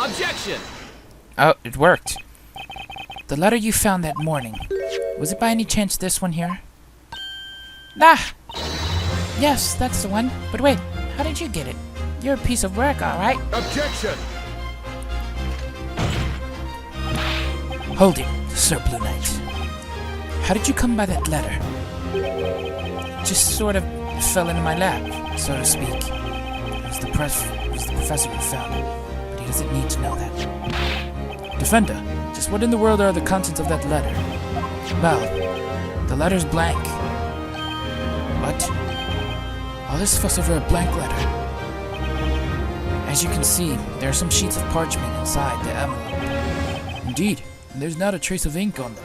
Objection! Oh, it worked. The letter you found that morning, was it by any chance this one here? Ah! Yes, that's the one. But wait, how did you get it? You're a piece of work, alright? Objection! Hold it, Sir Blue Knight. How did you come by that letter? Just sort of fell into my lap, so to speak. It was the professor who found it, but he doesn't need to know that. Defender, just what in the world are the contents of that letter? Well, the letter's blank. What? All this fuss over a blank letter. As you can see, there are some sheets of parchment inside the envelope. Indeed, and there's not a trace of ink on them.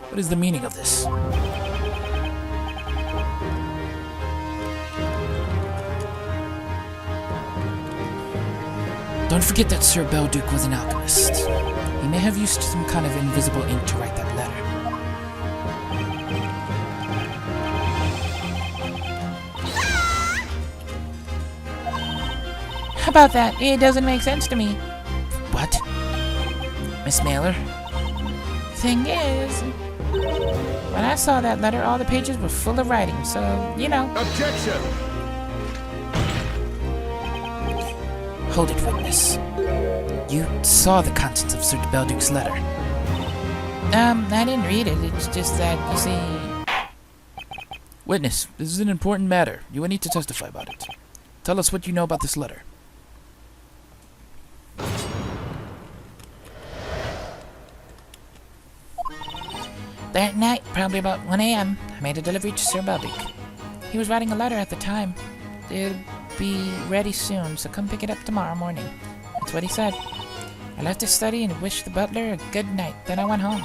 What is the meaning of this? Don't forget that Sir Belduc was an alchemist. He may have used some kind of invisible ink to write that letter. How about that? It doesn't make sense to me. What? Miss Mailer? Thing is, when I saw that letter, all the pages were full of writing, so, you know. Objection! Hold it, witness. You saw the contents of Sir Belduc's letter. I didn't read it. It's just that, you see... Witness, this is an important matter. You will need to testify about it. Tell us what you know about this letter. That night, probably about 1 a.m., I made a delivery to Sir Belduc. He was writing a letter at the time. It'll be ready soon, so come pick it up tomorrow morning. That's what he said. I left his study and wished the butler a good night. Then I went home.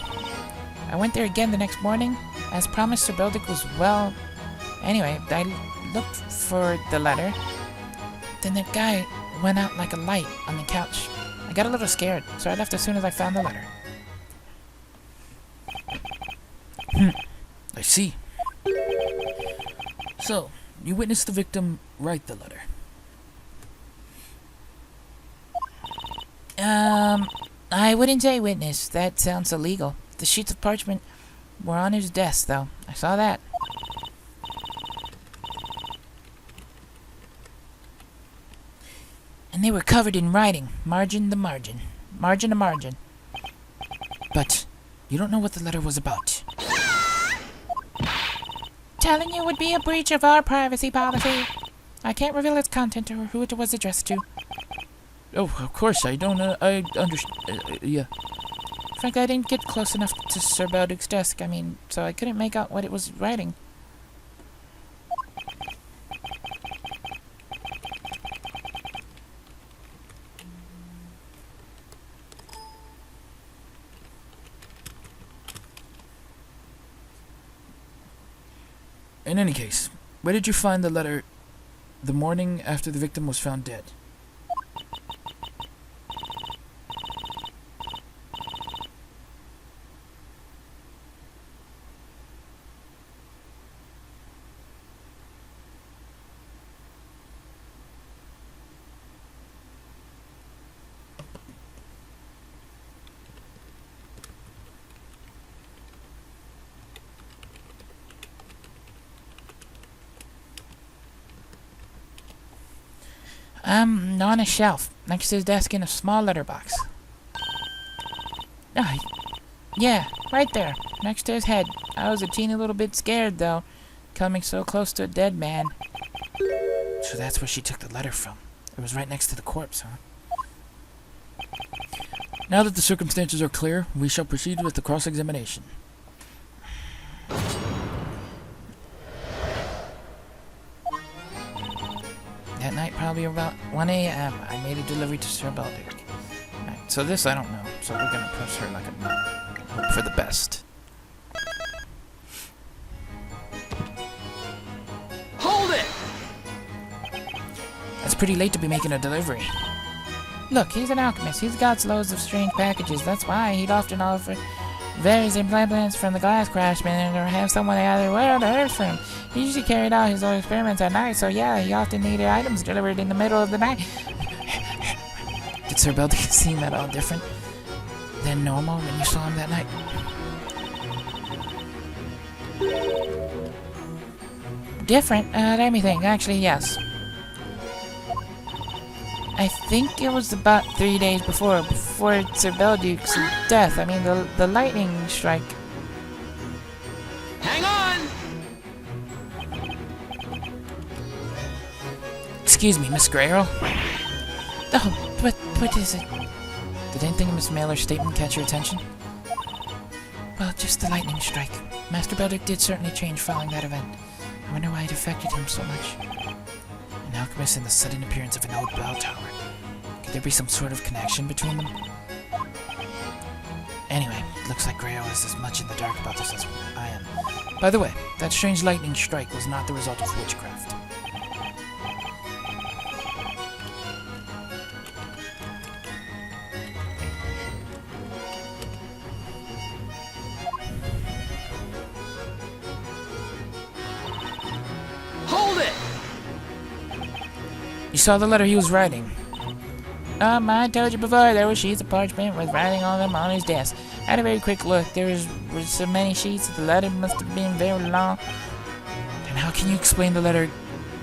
I went there again the next morning. As promised, Sir Belduc was well. Anyway, I looked for the letter. Then that guy went out like a light on the couch. I got a little scared, so I left as soon as I found the letter. I see. So, you witnessed the victim write the letter. I wouldn't say witness. That sounds illegal. The sheets of parchment were on his desk, though. I saw that. And they were covered in writing, margin to margin. Margin to margin. But you don't know what the letter was about. Telling you would be a breach of our privacy policy. I can't reveal its content or who it was addressed to. Oh, of course, I don't, I understand, yeah. Frankly, I didn't get close enough to Sir Belduc's desk, so I couldn't make out what it was writing. In any case, where did you find the letter the morning after the victim was found dead? On a shelf, next to his desk in a small letterbox. Yeah, right there, next to his head. I was a teeny little bit scared, though, coming so close to a dead man. So that's where she took the letter from. It was right next to the corpse, huh? Now that the circumstances are clear, we shall proceed with the cross-examination. That night, probably about 1 a.m., I made a delivery to Sir Belduc. Right, so this I don't know, so we're gonna push her like a nut. Hope for the best. Hold it! It's pretty late to be making a delivery. Look, he's an alchemist. He's got loads of strange packages. That's why he'd often offer various implants from the glass craftsman or have someone out of the world to earth for him. He usually carried out his own experiments at night, so yeah, he often needed items delivered in the middle of the night. Did Sir Beldic seem at all different than normal when you saw him that night? Different? Let me think. Actually, yes. I think it was about 3 days before Sir Beldic's death. I mean, the lightning strike. Hang on! Excuse me, Miss Grayrel. Oh, but what is it? Did anything in Miss Mailer's statement catch your attention? Well, just the lightning strike. Master Beldic did certainly change following that event. I wonder why it affected him so much. An alchemist and the sudden appearance of an old bell tower. Could there be some sort of connection between them? Anyway, looks like Grayo is as much in the dark about this as I am. By the way, that strange lightning strike was not the result of witchcraft. Hold it! You saw the letter he was writing. I told you before, there were sheets of parchment with writing on them on his desk. I had a very quick look. There were so many sheets that the letter must have been very long. Then how can you explain the letter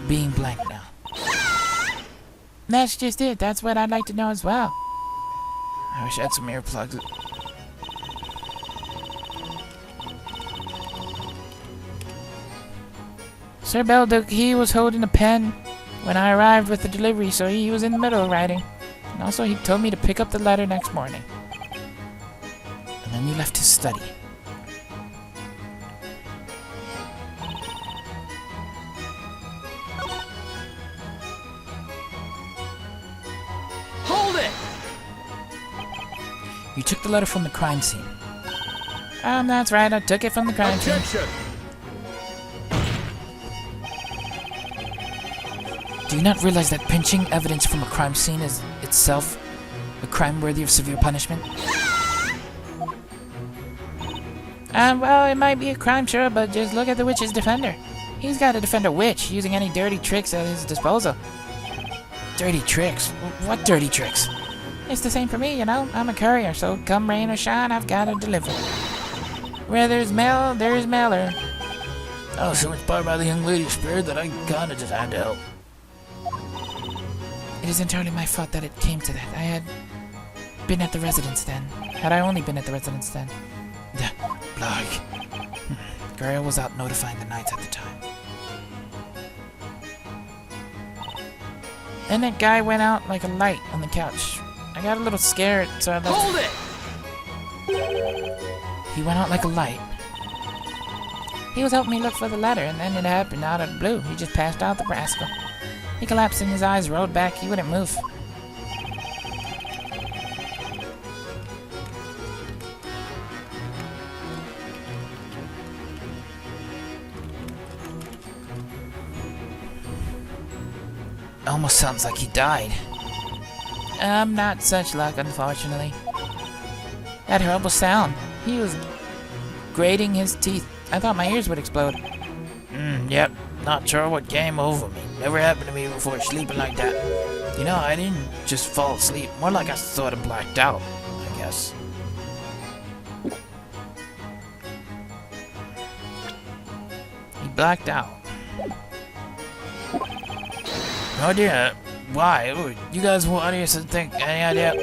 being blank now? That's just it. That's what I'd like to know as well. I wish I had some earplugs. Sir Beldic, he was holding a pen when I arrived with the delivery, so he was in the middle of writing. And also, he told me to pick up the letter next morning. And then you left his study. Hold it! You took the letter from the crime scene. That's right. I took it from the crime scene. Objection! Do you not realize that pinching evidence from a crime scene is itself a crime worthy of severe punishment? Well, it might be a crime, sure, but just look at the witch's defender. He's got to defend a witch using any dirty tricks at his disposal. Dirty tricks? What dirty tricks? It's the same for me, you know. I'm a courier, so come rain or shine, I've got to deliver. Where there's mail, there's mailer. I was so inspired by the young lady's spirit that I kinda just had to help. It is entirely my fault that it came to that. I had been at the residence then. Had I only been at the residence then. Blarg. Grail was out notifying the knights at the time. Then that guy went out like a light on the couch. I got a little scared, so I left. Hold it! He went out like a light. He was helping me look for the letter, and then it happened out of the blue. He just passed out, the rascal. He collapsed and his eyes rolled back. He wouldn't move. Almost sounds like he died. Not such luck, unfortunately. That horrible sound. He was grating his teeth. I thought my ears would explode. Yep. Not sure what came over me. Never happened to me before sleeping like that. You know, I didn't just fall asleep. More like I sort of blacked out, I guess. He blacked out. No idea. Why? Ooh, you guys will audience think any idea?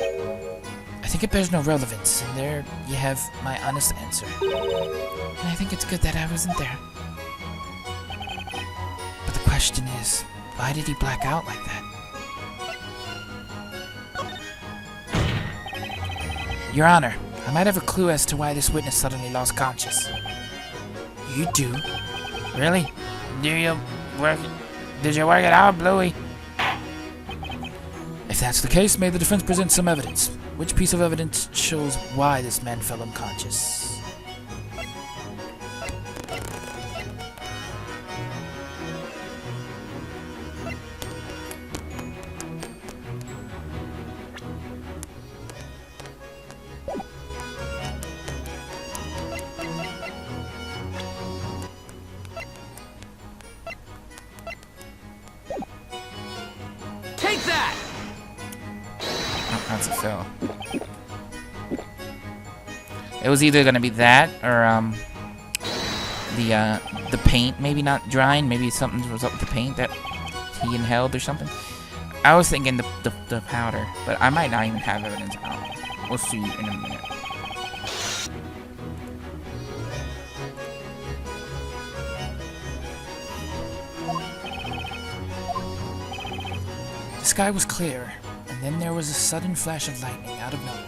I think it bears no relevance, and there you have my honest answer. And I think it's good that I wasn't there. But the question is, why did he black out like that? Your Honor, I might have a clue as to why this witness suddenly lost conscious. You do? Really? Did you work it out, Bluey? If that's the case, may the defense present some evidence. Which piece of evidence shows why this man fell unconscious? Take that! That's a fill. It was either gonna be that or the paint maybe not drying. Maybe something was up with the paint that he inhaled or something. I was thinking the powder, but I might not even have evidence. We'll see in a minute. The sky was clear, and then there was a sudden flash of lightning out of nowhere.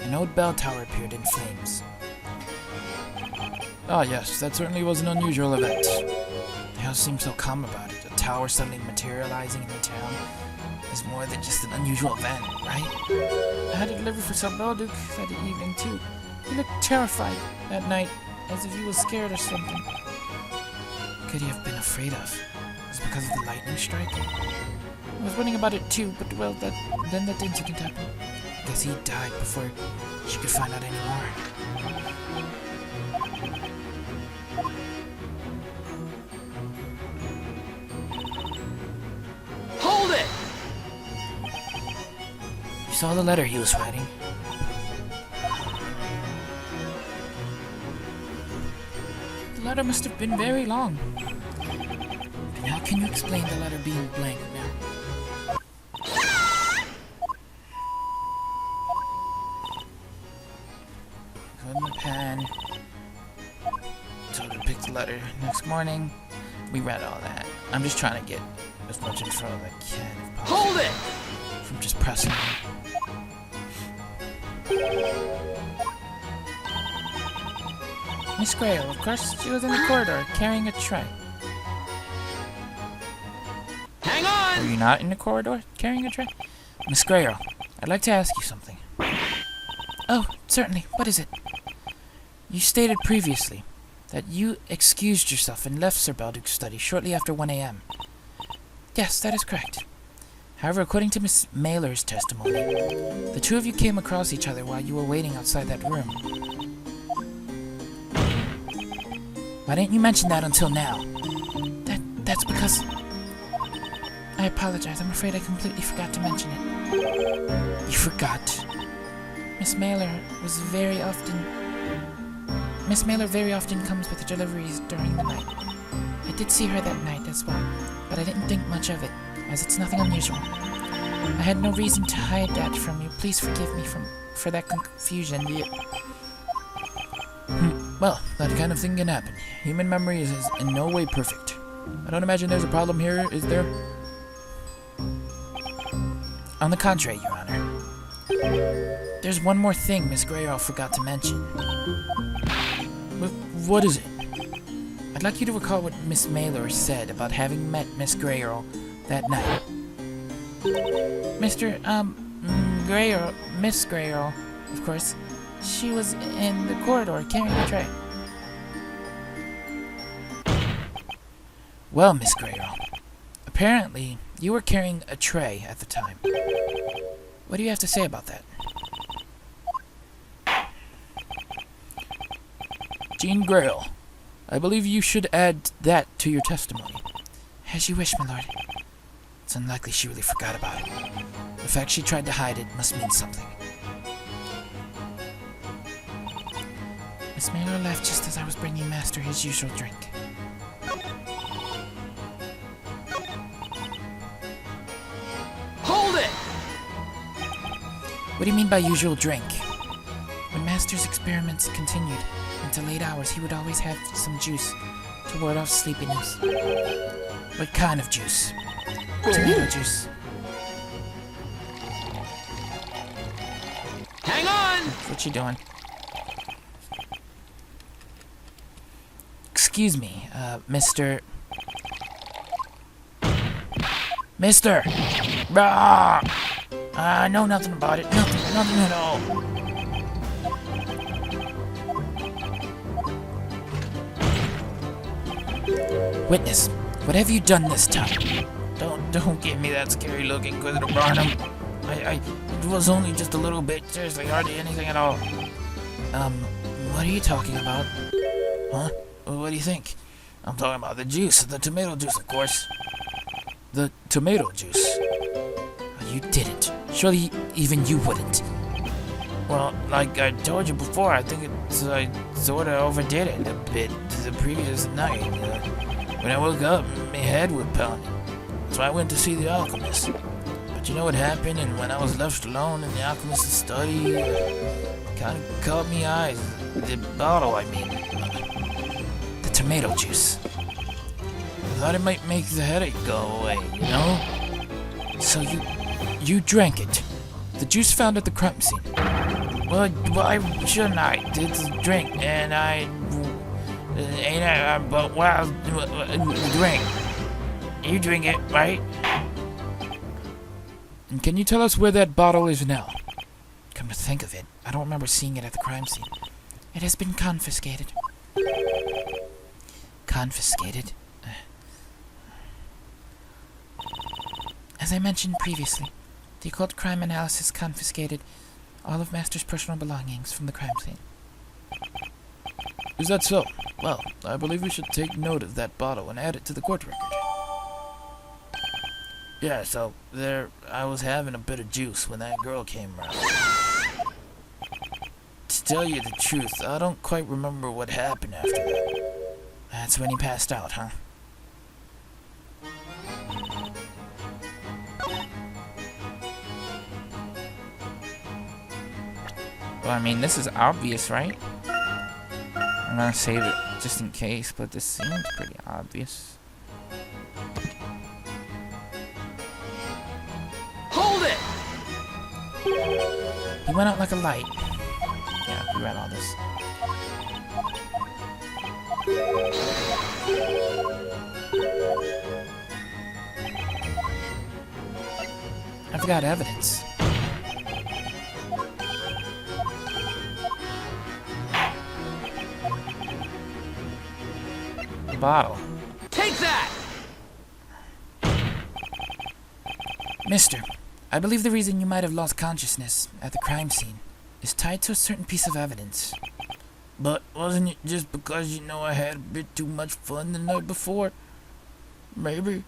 An old bell tower appeared in flames. Ah yes, that certainly was an unusual event. The house seemed so calm about it. A tower suddenly materializing in the town is more than just an unusual event, right? I had a delivery for Sir Balduc that evening too. He looked terrified that night, as if he was scared or something. What could he have been afraid of? Was it because of the lightning strike? I was wondering about it too, but well, then that incident happened. I guess he died before she could find out any more. Hold it! You saw the letter he was writing. The letter must have been very long. And how can you explain the letter being blank now? Got my pen. Told her to pick the letter. Next morning, we read all that. I'm just trying to get as much info as I can if possible. Hold it! From just pressing it. Miss Grayle, of course, she was in the corridor carrying a tray. Hang Were on! you not in the corridor carrying a tray? Miss Grayle, I'd like to ask you something. Oh, certainly. What is it? You stated previously that you excused yourself and left Sir Balduc's study shortly after 1 a.m. Yes, that is correct. However, according to Miss Mailer's testimony, the two of you came across each other while you were waiting outside that room. Why didn't you mention that until now? That's because... I apologize. I'm afraid I completely forgot to mention it. You forgot? Miss Mailer very often comes with deliveries during the night. I did see her that night as well, but I didn't think much of it, as it's nothing unusual. I had no reason to hide that from you. Please forgive me for that confusion. Well, that kind of thing can happen. Human memory is in no way perfect. I don't imagine there's a problem here, is there? On the contrary, Your Honor. There's one more thing Miss Grayle forgot to mention. What is it? I'd like you to recall what Miss Mailer said about having met Miss Grayle that night. Miss Grayle, of course, she was in the corridor carrying a tray. Well, Miss Grayle, apparently you were carrying a tray at the time. What do you have to say about that? Jean Grayle, I believe you should add that to your testimony. As you wish, my lord. It's unlikely she really forgot about it. The fact she tried to hide it must mean something. Miss Mailer left just as I was bringing Master his usual drink. Hold it! What do you mean by usual drink? When Master's experiments continued into late hours, he would always have some juice to ward off sleepiness. What kind of juice? Tomato juice. Hang on! What you doing? Excuse me, Mr. Rah! I know nothing about it. Nothing at all. Witness, what have you done this time? Don't give me that scary look, Inquisitor Barnum. It was only just a little bit. Seriously, hardly anything at all. What are you talking about? Huh? What do you think? I'm talking about the juice, the tomato juice, of course. The tomato juice? You didn't. Surely even you wouldn't. Well, like I told you before, I think I sort of overdid it a bit the previous night. When I woke up, my head was pounding. So I went to see the alchemist. But you know what happened? And when I was left alone in the alchemist's study, kind of caught me eyes. The bottle, I mean. The tomato juice. I thought it might make the headache go away, you know? So you drank it. The juice found at the crime scene. Well, why shouldn't I? It's a drink, and but wow, drink. You drink it, right? And can you tell us where that bottle is now? Come to think of it, I don't remember seeing it at the crime scene. It has been confiscated. Confiscated? As I mentioned previously, the occult crime analysis confiscated all of Master's personal belongings from the crime scene. Is that so? Well, I believe we should take note of that bottle and add it to the court record. Yeah, so there, I was having a bit of juice when that girl came around. To tell you the truth, I don't quite remember what happened after that. That's when he passed out, huh? Well, I mean, this is obvious, right? I'm gonna save it just in case, but this seems pretty obvious. Hold it! He went out like a light. Yeah, we read all this. I've got evidence. The bottle. Take that! Mister, I believe the reason you might have lost consciousness at the crime scene is tied to a certain piece of evidence. But wasn't it just because you know I had a bit too much fun the night before? Maybe.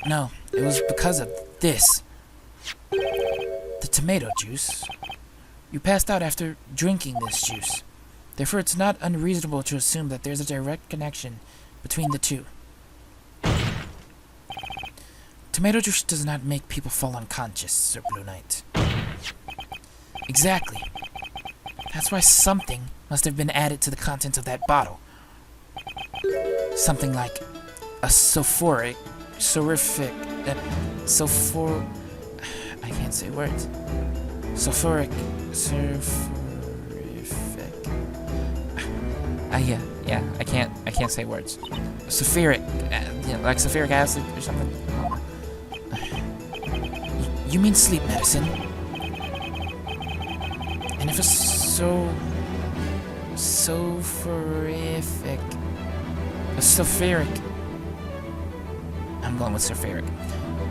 No, it was because of this. The tomato juice. You passed out after drinking this juice. Therefore, it's not unreasonable to assume that there's a direct connection between the two. Tomato juice does not make people fall unconscious, Sir Blue Knight. Exactly. That's why something must have been added to the contents of that bottle. Something like a soporific, I can't say words. Sulfuric. Yeah, I can't say words. Sulfuric, like sulfuric acid or something. You mean sleep medicine? And if a sulfuric, I'm going with sulfuric.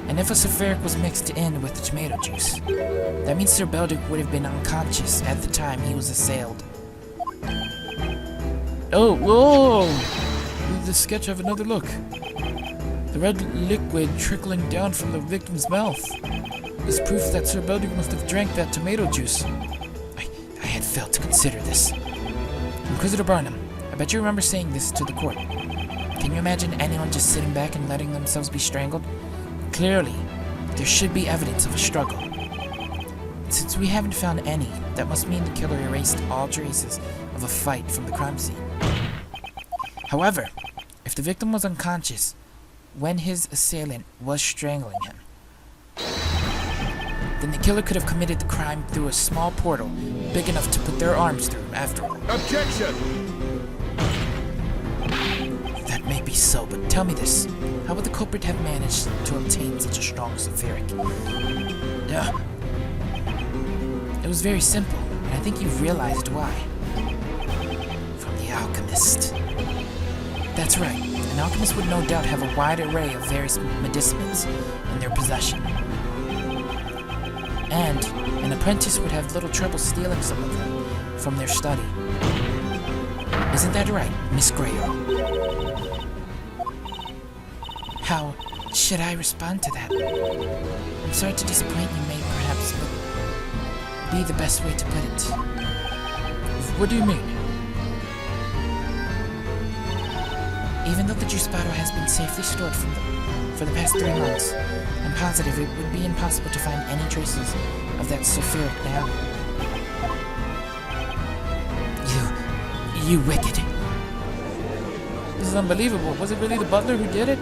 And if a sulfuric was mixed in with the tomato juice, that means Sir Beldick would have been unconscious at the time he was assailed. Oh, whoa! Did the sketch have another look? The red liquid trickling down from the victim's mouth is proof that Sir Beldick must have drank that tomato juice. I had failed to consider this. Inquisitor Barnum, I bet you remember saying this to the court. Can you imagine anyone just sitting back and letting themselves be strangled? Clearly, there should be evidence of a struggle. Since we haven't found any, that must mean the killer erased all traces of a fight from the crime scene. However, if the victim was unconscious when his assailant was strangling him, then the killer could have committed the crime through a small portal big enough to put their arms through after all. Objection! That may be so, but tell me this. How would the culprit have managed to obtain such a strong sulfuric? It was very simple, and I think you've realized why. From the alchemist. That's right. An alchemist would no doubt have a wide array of various medicinals in their possession. And an apprentice would have little trouble stealing some of them from their study. Isn't that right, Miss Grayo? How should I respond to that? I'm sorry to disappoint you, May, perhaps, but be the best way to put it. What do you mean? Even though the juice bottle has been safely stored for the past 3 months, I'm positive it would be impossible to find any traces of that sulfuric now. You wicked. This is unbelievable. Was it really the butler who did it?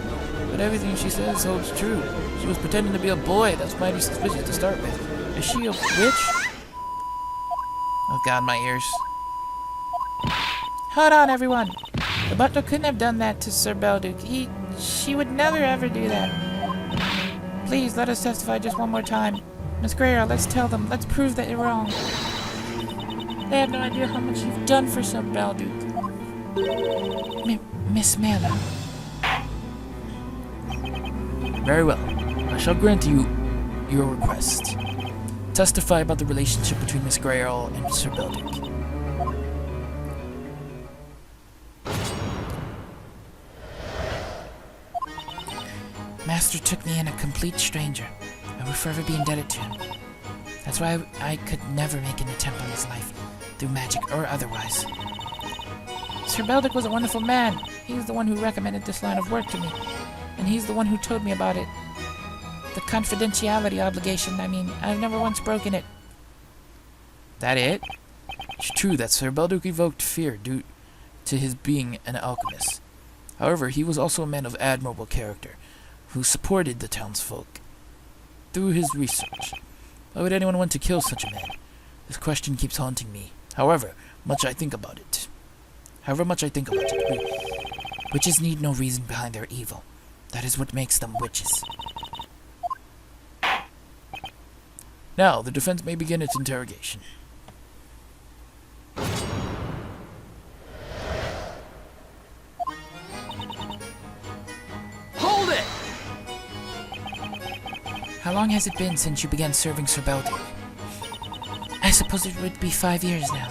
But everything she says holds true. She was pretending to be a boy. That's mighty suspicious to start with. Is she a witch? Oh god, my ears. Hold on, everyone. The butler couldn't have done that to Sir Belduc. She would never ever do that. Please, let us testify just one more time. Miss Greer, let's tell them. Let's prove that you're wrong. They have no idea how much you've done for Sir Belduc. Miss Mela. Very well. I shall grant you your request. Testify about the relationship between Miss Greyle and Sir Belduc. Master took me in, a complete stranger. I will forever be indebted to him. That's why I could never make an attempt on his life, through magic or otherwise. Sir Belduc was a wonderful man. He's the one who recommended this line of work to me. And he's the one who told me about it. The confidentiality obligation, I've never once broken it. That it? It's true that Sir Belduc evoked fear due to his being an alchemist. However, he was also a man of admirable character, who supported the townsfolk through his research. Why would anyone want to kill such a man? This question keeps haunting me. However much I think about it. Witches need no reason behind their evil. That is what makes them witches. Now, the defense may begin its interrogation. Hold it! How long has it been since you began serving Sir Belduc? I suppose it would be 5 years now.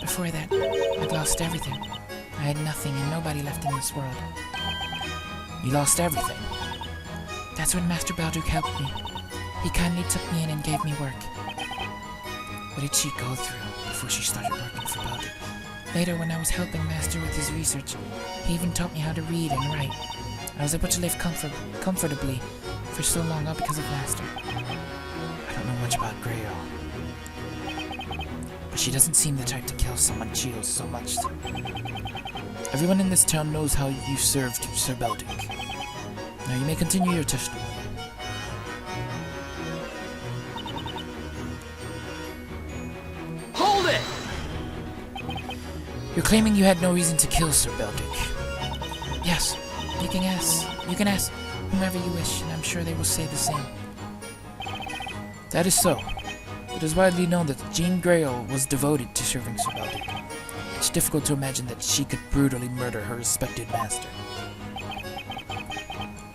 Before that, I'd lost everything. I had nothing and nobody left in this world. You lost everything? That's when Master Belduc helped me. He kindly took me in and gave me work. What did she go through before she started working for Belduc? Later, when I was helping Master with his research, he even taught me how to read and write. I was able to live comfortably for so long, all because of Master. I don't know much about Greyle, but she doesn't seem the type to kill someone she owes so much to. Everyone in this town knows how you served Sir Belduc. Now you may continue your testimony. Hold it! You're claiming you had no reason to kill Sir Belduc. Yes, you can ask whomever you wish, and I'm sure they will say the same. That is so. It is widely known that Jean Greyle was devoted to serving Sir Belduc. It's difficult to imagine that she could brutally murder her respected master.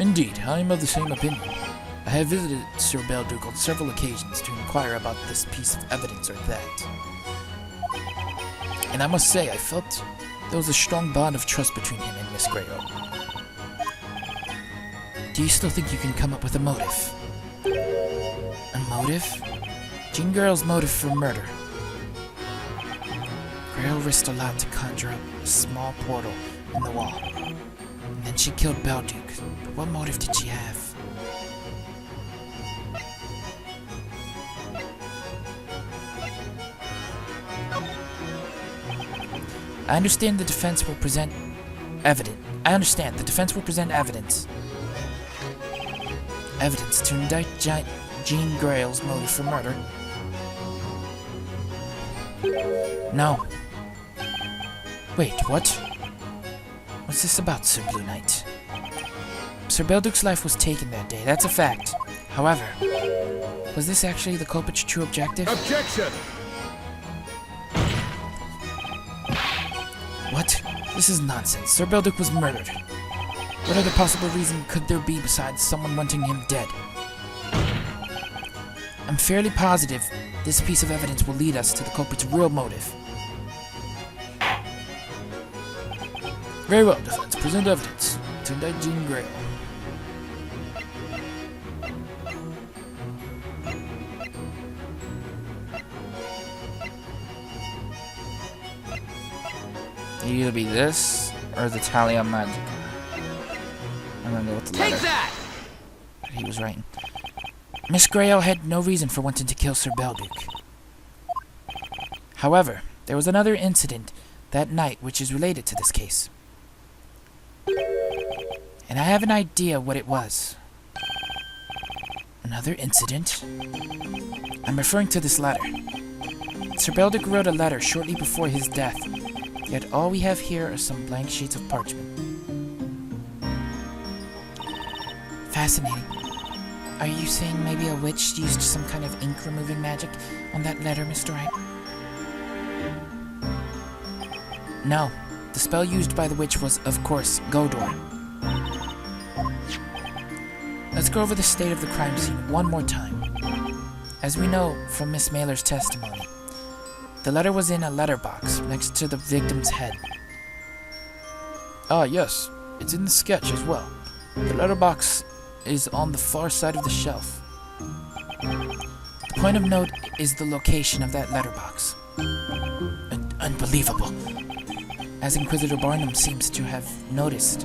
Indeed, I am of the same opinion. I have visited Sir Belduc on several occasions to inquire about this piece of evidence or that. And I must say, I felt there was a strong bond of trust between him and Miss Greyle. Do you still think you can come up with a motive? A motive? Jean Greyle's motive for murder. Greyle risked a lot to conjure up a small portal in the wall. And then she killed Belduc. But what motive did she have? I understand the defense will present evidence. Evidence to indict Jean Greyle's motive for murder. No. Wait, what? What's this about, Sir Blue Knight? Sir Belduc's life was taken that day, that's a fact. However, was this actually the culprit's true objective? Objection! What? This is nonsense. Sir Belduc was murdered. What other possible reason could there be besides someone wanting him dead? I'm fairly positive this piece of evidence will lead us to the culprit's real motive. Very well, defense. Present evidence to indict Jean Greyle. either be this or the Talia Magica. I'm gonna go with the letter. Take that! He was writing. Miss Grayle had no reason for wanting to kill Sir Belduc. However, there was another incident that night which is related to this case. And I have an idea what it was. Another incident? I'm referring to this letter. Sir Belduc wrote a letter shortly before his death, yet all we have here are some blank sheets of parchment. Fascinating. Are you saying maybe a witch used some kind of ink-removing magic on that letter, Mr. Wright? No. The spell used by the witch was, of course, Godor. Let's go over the state of the crime scene one more time. As we know from Miss Mailer's testimony, the letter was in a letterbox next to the victim's head. Ah, yes. It's in the sketch as well. The letterbox is on the far side of the shelf. The point of note is the location of that letterbox. Unbelievable. As Inquisitor Barnum seems to have noticed,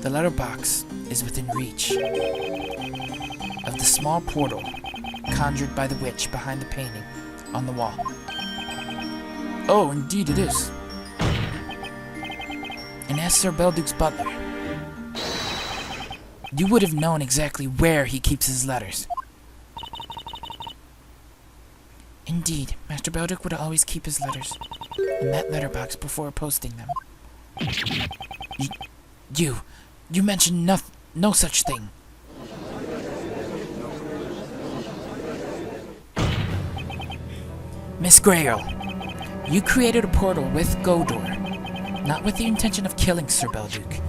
the letterbox is within reach of the small portal conjured by the witch behind the painting on the wall. Oh, indeed it is. And as Sir Belduc's butler, you would have known exactly where he keeps his letters. Indeed, Master Belduc would always keep his letters in that letterbox before posting them. You mentioned no such thing. Miss Grayle, you created a portal with Godor, not with the intention of killing Sir Belduc.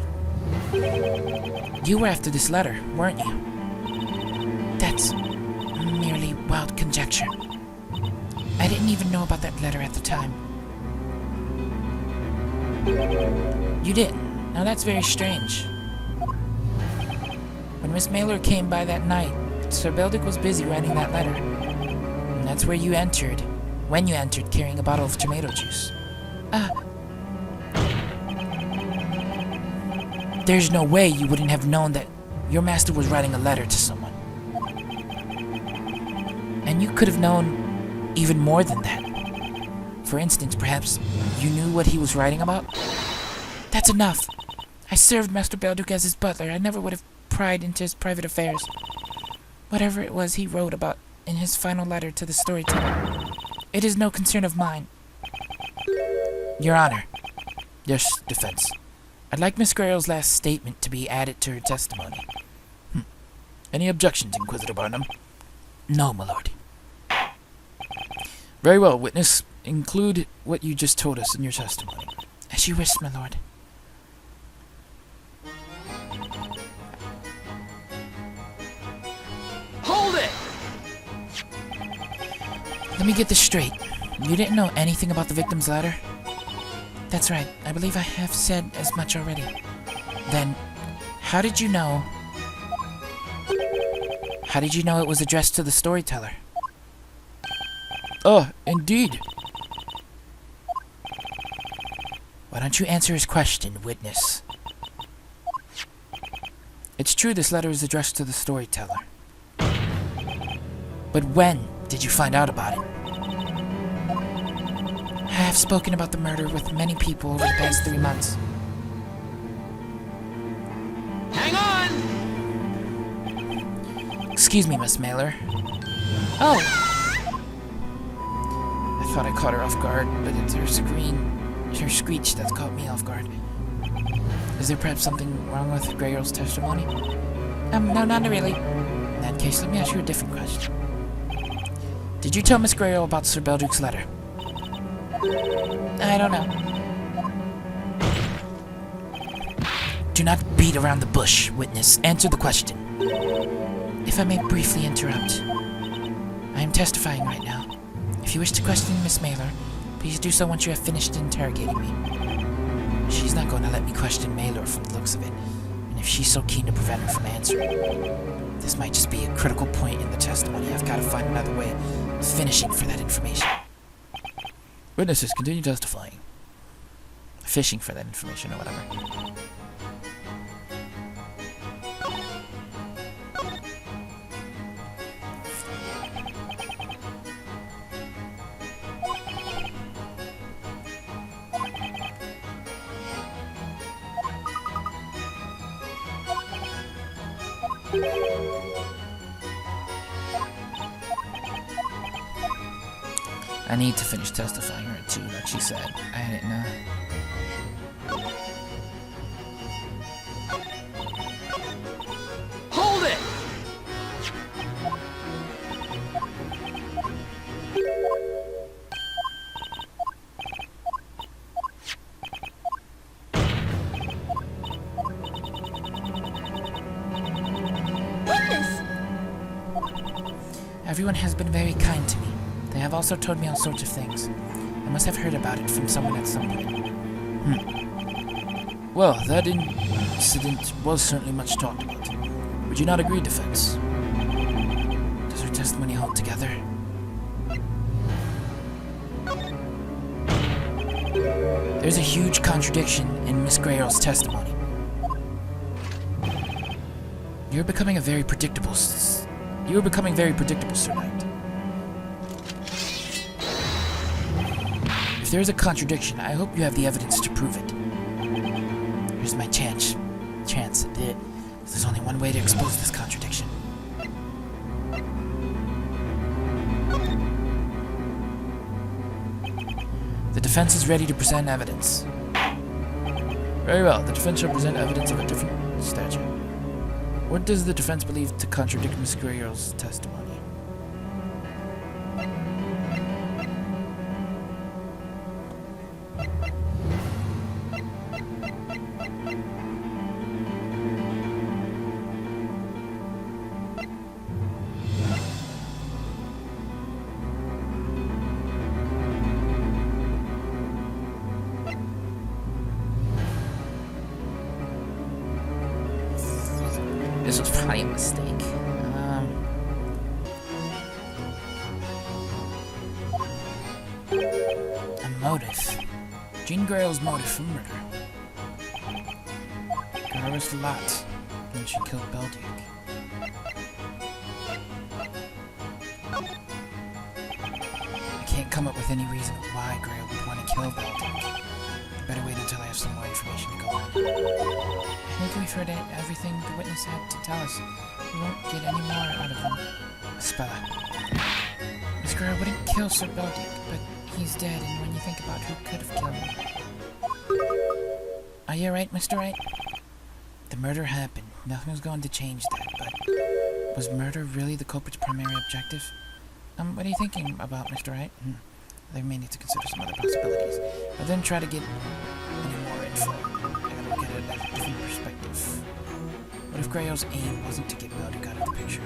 You were after this letter, weren't you? That's merely wild conjecture. I didn't even know about that letter at the time. You didn't? Now that's very strange. When Miss Mailer came by that night, Sir Belduc was busy writing that letter. And that's where you entered, when you entered carrying a bottle of tomato juice. There's no way you wouldn't have known that your master was writing a letter to someone. And you could have known even more than that. For instance, perhaps you knew what he was writing about? That's enough. I served Master Belduc as his butler. I never would have pried into his private affairs. Whatever it was he wrote about in his final letter to the storyteller, it is no concern of mine. Your Honor. Yes, defense. I'd like Miss Grayle's last statement to be added to her testimony. Any objections, Inquisitor Barnum? No, my lord. Very well, witness. Include what you just told us in your testimony. As you wish, my lord. Hold it! Let me get this straight. You didn't know anything about the victim's letter? That's right. I believe I have said as much already. Then, how did you know? How did you know it was addressed to the storyteller? Oh, indeed. Why don't you answer his question, witness? It's true this letter is addressed to the storyteller. But when did you find out about it? I have spoken about the murder with many people over the past 3 months. Hang on! Excuse me, Miss Mailer. Oh, I thought I caught her off guard, but it's her screech that's caught me off guard. Is there perhaps something wrong with Grayle's testimony? no, not really. In that case, let me ask you a different question. Did you tell Miss Grayle about Sir Belduc's letter? I don't know. Do not beat around the bush, witness. Answer the question. If I may briefly interrupt. I am testifying right now. If you wish to question Miss Mailer, please do so once you have finished interrogating me. She's not going to let me question Mailer from the looks of it, and if she's so keen to prevent her from answering, this might just be a critical point in the testimony. I've got to find another way of finishing for that information. Witnesses, continue testifying. fishing for that information or whatever. I need to finish testifying her too, like she said. I didn't know. Hold it! Everyone has been very kind to me. They have also told me all sorts of things. I must have heard about it from someone at some point. Well, that incident was certainly much talked about. Would you not agree, defense? Does her testimony hold together? There's a huge contradiction in Miss Grayrell's testimony. You're becoming very predictable, Sir Knight. If there is a contradiction, I hope you have the evidence to prove it. Here's my chance. There's only one way to expose this contradiction. The defense is ready to present evidence. Very well, the defense shall present evidence of a different stature. What does the defense believe to contradict Miss Grayrell's testimony? This was probably a mistake. A motive. Jean Grayl's motive for murder. Got arrested a lot when she killed Beldick. I can't come up with any reason why Grayl would want to kill Beldick. Better wait until I have some more information to go on. I think we've heard everything the witness had to tell us. We won't get any more out of him. Spella. Miss Grayl wouldn't kill Sir Beldick, but he's dead, and when you think about who could have killed him... Are you alright, Mr. Wright? The murder happened. Nothing was going to change that, but... Was murder really the culprit's primary objective? What are you thinking about, Mr. Wright? They may need to consider some other possibilities, but then try to get any more info. I gotta look at it at a different perspective. What if Grayl's aim wasn't to get Beldick out of the picture?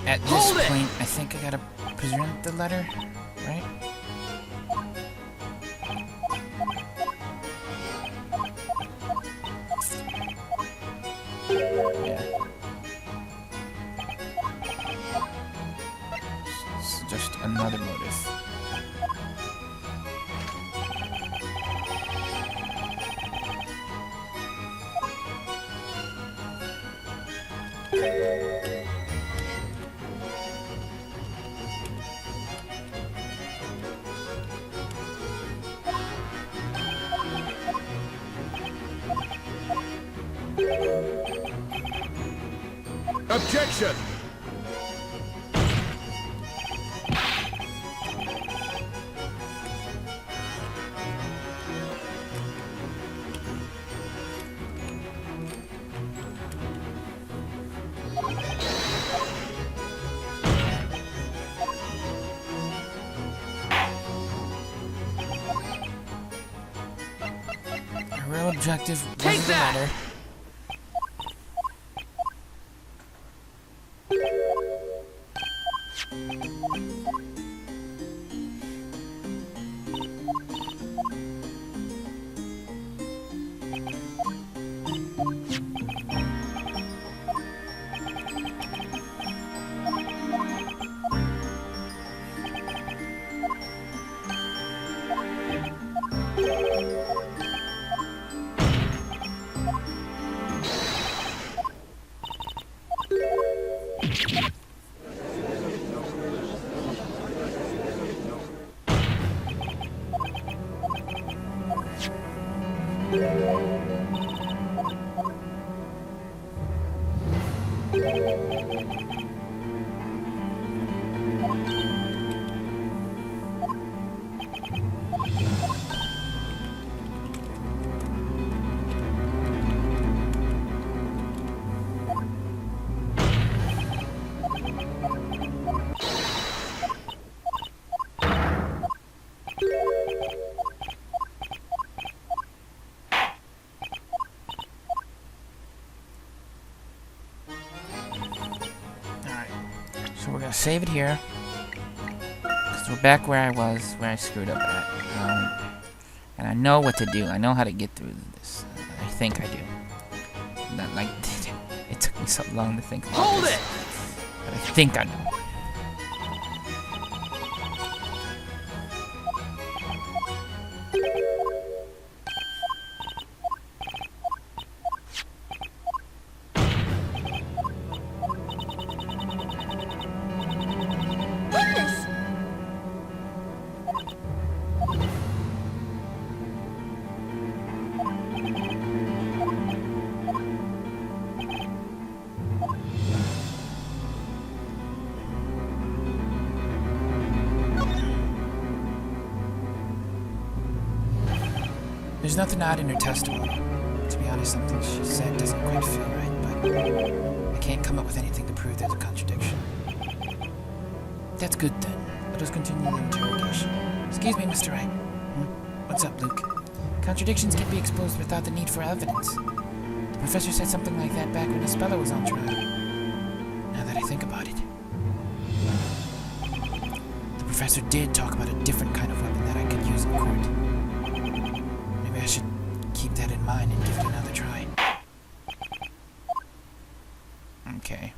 At this point, I think I gotta present the letter, right? Yeah. It's just another motive. Objection! Our real objective Take was the that! letter. Alright, so we're gonna save it here. Because we're back where I was, where I screwed up at. And I know what to do. I know how to get through this. I think I do. Not like, it took me so long to think about Hold this. it! But I think I know. There's nothing odd in her testimony. To be honest, something she said doesn't quite feel right, but I can't come up with anything to prove there's a contradiction. That's good then. Let us continue the interrogation. Excuse me, Mr. Wright. What's up, Luke? Contradictions can be exposed without the need for evidence. The professor said something like that back when Isabella was on trial. Now that I think about it. The professor did talk about a different kind of weapon that I could use in court. Maybe I should keep that in mind and give it another try. Okay.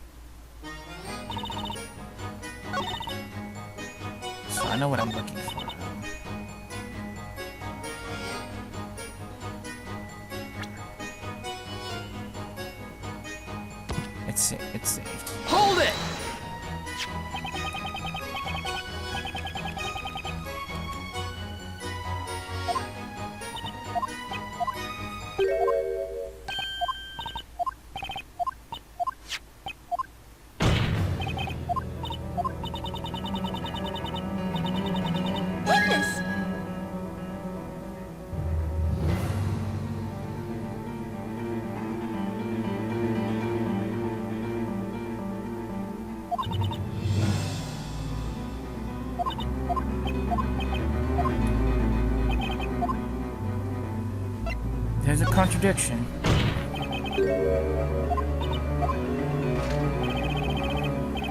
So I know what I'm looking for. It's saved. Hold it! There's a contradiction.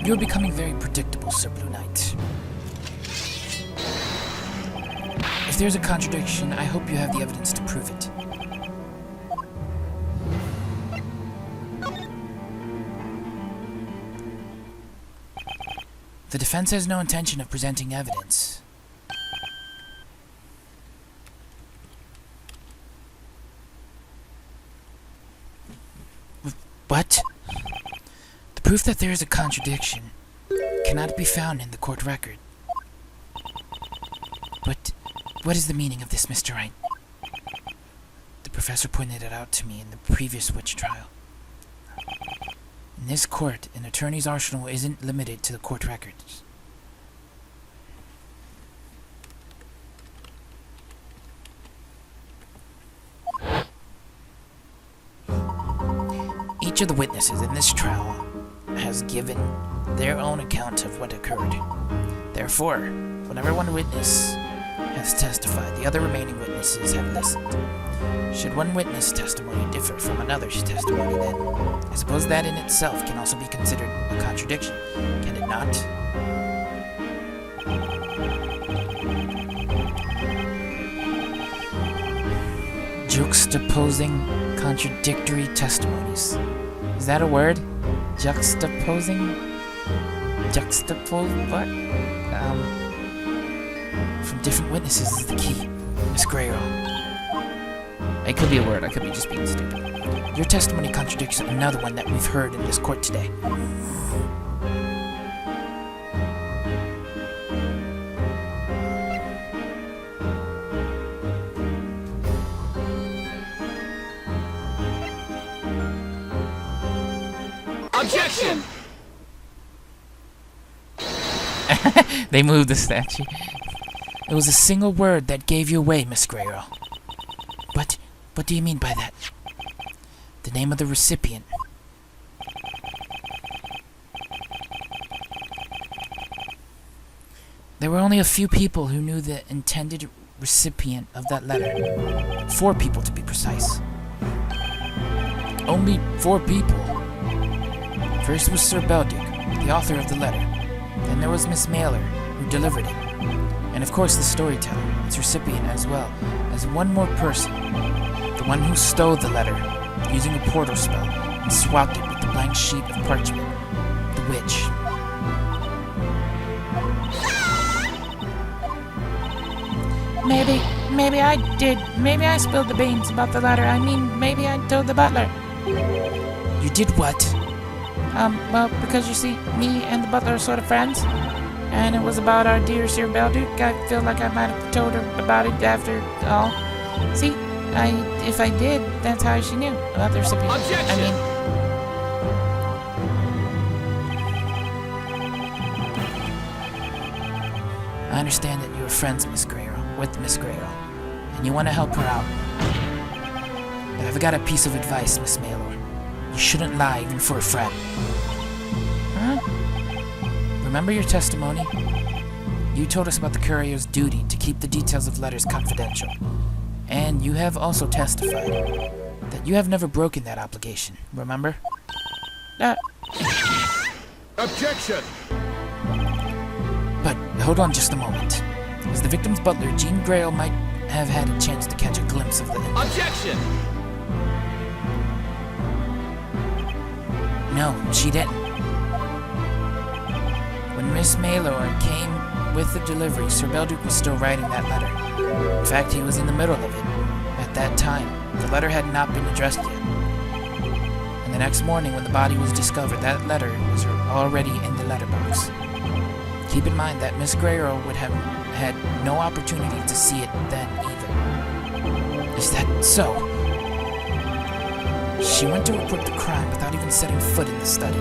You're becoming very predictable, Sir Blue Knight. If there's a contradiction, I hope you have the evidence to prove it. The defense has no intention of presenting evidence. What? The proof that there is a contradiction cannot be found in the court record. But what is the meaning of this, Mr. Wright? The professor pointed it out to me in the previous witch trial. In this court, an attorney's arsenal isn't limited to the court records. Each of the witnesses in this trial has given their own account of what occurred. Therefore, whenever one witness has testified, the other remaining witnesses have listened. Should one witness' testimony differ from another's testimony, then I suppose that in itself can also be considered a contradiction, can it not? Juxtaposing contradictory testimonies. Is that a word? Juxtaposing? Juxtapose what? From different witnesses is the key. Miss Grayroll. It could be a word, I could be just being stupid. Your testimony contradicts another one that we've heard in this court today. Objection! They moved the statue. It was a single word that gave you away, Miss Grayroll. What do you mean by that? The name of the recipient. There were only a few people who knew the intended recipient of that letter. 4 people, to be precise. Only 4 people. First was Sir Belduc, the author of the letter. Then there was Miss Mailer, who delivered it. And of course the storyteller, its recipient, as well as one more person. The one who stole the letter, using a portal spell, and swapped it with the blank sheet of parchment. The witch. Maybe I did. Maybe I spilled the beans about the letter. I mean, maybe I told the butler. You did what? Well, because you see, me and the butler are sort of friends. And it was about our dear Sir Belduc. I feel like I might have told her about it after all. See, if I did, that's how she knew about the recipient. Objection! I understand that you are friends, with Miss Grayroll, and you want to help her out. But I've got a piece of advice, Miss Maylor. You shouldn't lie even for a friend. Huh? Remember your testimony? You told us about the courier's duty to keep the details of letters confidential. And you have also testified that you have never broken that obligation, remember? Objection! But hold on just a moment. As the victim's butler, Jean Grayroll might have had a chance to catch a glimpse of the... Objection! No, she didn't. When Miss Maylor came with the delivery, Sir Belduc was still writing that letter. In fact, he was in the middle of it. At that time, the letter had not been addressed yet. And the next morning, when the body was discovered, that letter was already in the letterbox. Keep in mind that Miss Grayroll would have had no opportunity to see it then either. Is that so? She went to report the crime without even setting foot in the study.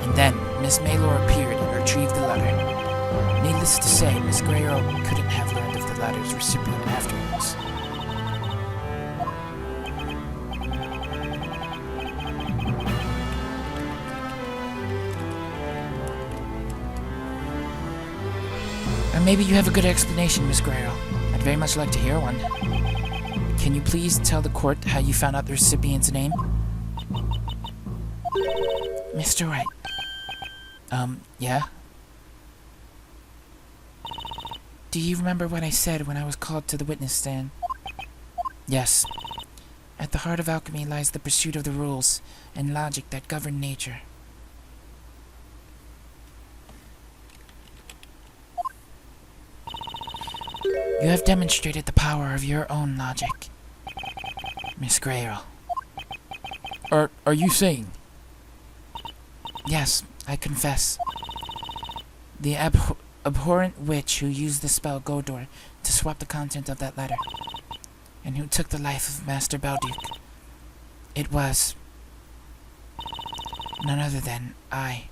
And then, Miss Maylor appeared and retrieved the letter. Needless to say, Miss Grayroll couldn't have learned of the letter's recipient afterwards. Or maybe you have a good explanation, Miss Grayroll. I'd very much like to hear one. Can you please tell the court how you found out the recipient's name? Mr. Wright. Yeah? Do you remember what I said when I was called to the witness stand? Yes. At the heart of alchemy lies the pursuit of the rules and logic that govern nature. You have demonstrated the power of your own logic, Miss Grayroll. Are you saying? Yes, I confess. The abhorrent witch who used the spell Godor to swap the content of that letter, and who took the life of Master Belduc. It was none other than I.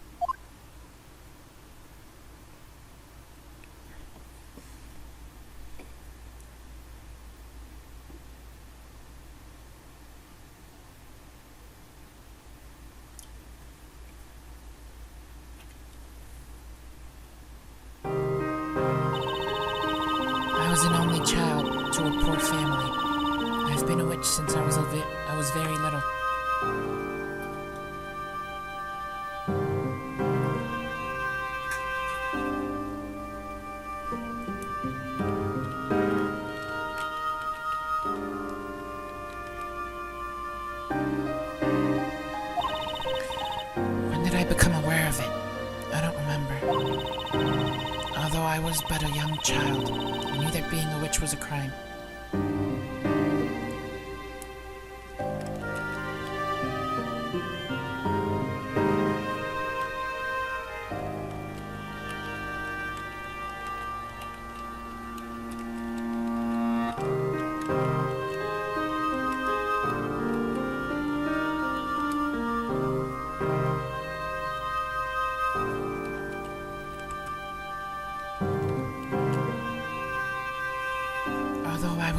I was an only child to a poor family. I've been a witch since I was very little. When did I become aware of it? I don't remember. Although I was but a young child, I knew that being a witch was a crime.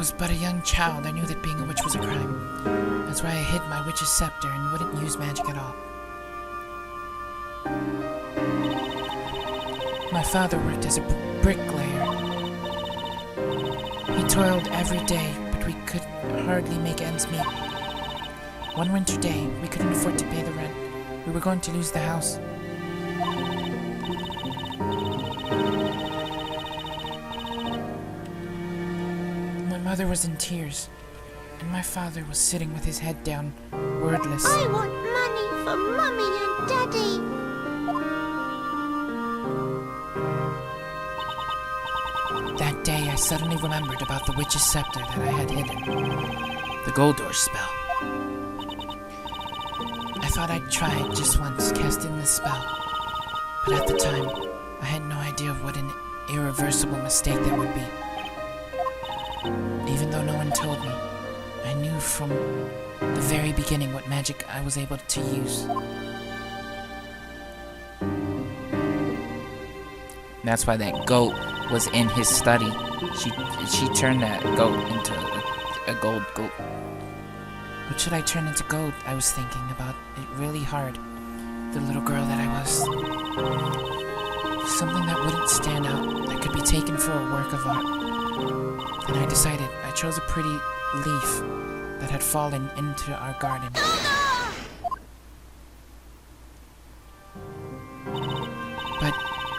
was but a young child, I knew that being a witch was a crime. That's why I hid my witch's scepter and wouldn't use magic at all. My father worked as a bricklayer. He toiled every day, but we could hardly make ends meet. One winter day, we couldn't afford to pay the rent. We were going to lose the house. My mother was in tears, and my father was sitting with his head down, wordless. I want money for Mummy and Daddy. That day, I suddenly remembered about the witch's scepter that I had hidden. The Goldor spell. I thought I'd try it just once, casting the spell. But at the time, I had no idea of what an irreversible mistake that would be. Even though no one told me, I knew from the very beginning what magic I was able to use. That's why that goat was in his study. She turned that goat into a gold goat. What should I turn into gold? I was thinking about it really hard. The little girl that I was. Something that wouldn't stand out, that could be taken for a work of art. And I decided I chose a pretty leaf that had fallen into our garden. But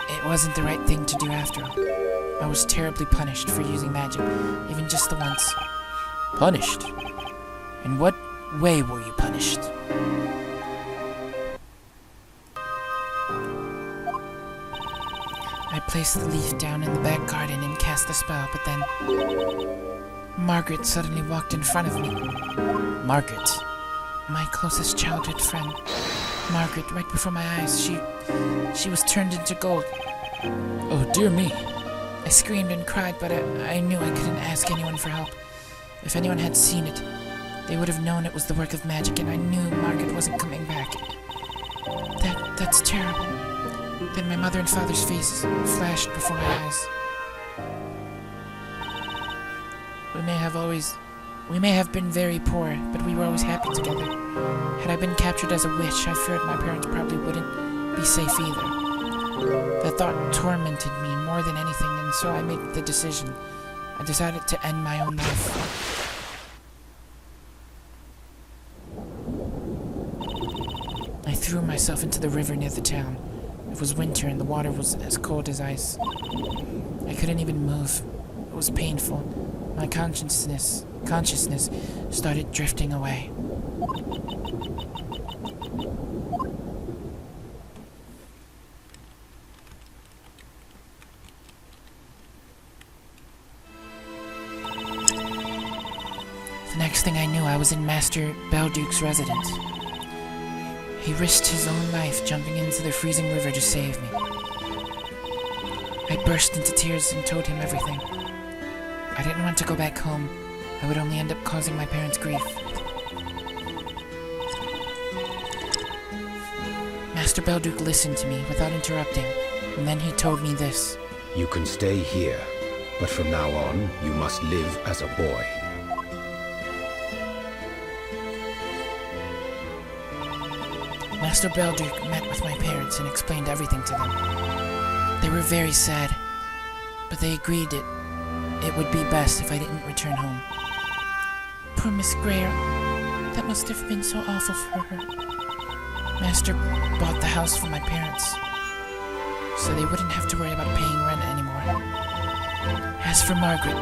it wasn't the right thing to do after all. I was terribly punished for using magic, even just the once. Punished? In what way were you punished? I placed the leaf down in the back garden and cast the spell, but then Margaret suddenly walked in front of me. Margaret? My closest childhood friend. Margaret, right before my eyes, she was turned into gold. Oh, dear me. I screamed and cried, but I knew I couldn't ask anyone for help. If anyone had seen it, they would have known it was the work of magic, and I knew Margaret wasn't coming back. That's terrible. Then my mother and father's faces flashed before my eyes. We may have been very poor, but we were always happy together. Had I been captured as a witch, I feared my parents probably wouldn't be safe either. That thought tormented me more than anything, and so I made the decision. I decided to end my own life. I threw myself into the river near the town. It was winter and the water was as cold as ice. I couldn't even move. It was painful. My consciousness started drifting away. The next thing I knew, I was in Master Belduke's residence. He risked his own life jumping into the freezing river to save me. I burst into tears and told him everything. I didn't want to go back home. I would only end up causing my parents grief. Master Belduke listened to me without interrupting, and then he told me this. You can stay here, but from now on, you must live as a boy. Master Belduke met with my parents and explained everything to them. They were very sad, but they agreed it would be best if I didn't return home. Poor Miss Greer. That must have been so awful for her. Master bought the house for my parents, so they wouldn't have to worry about paying rent anymore. As for Margaret,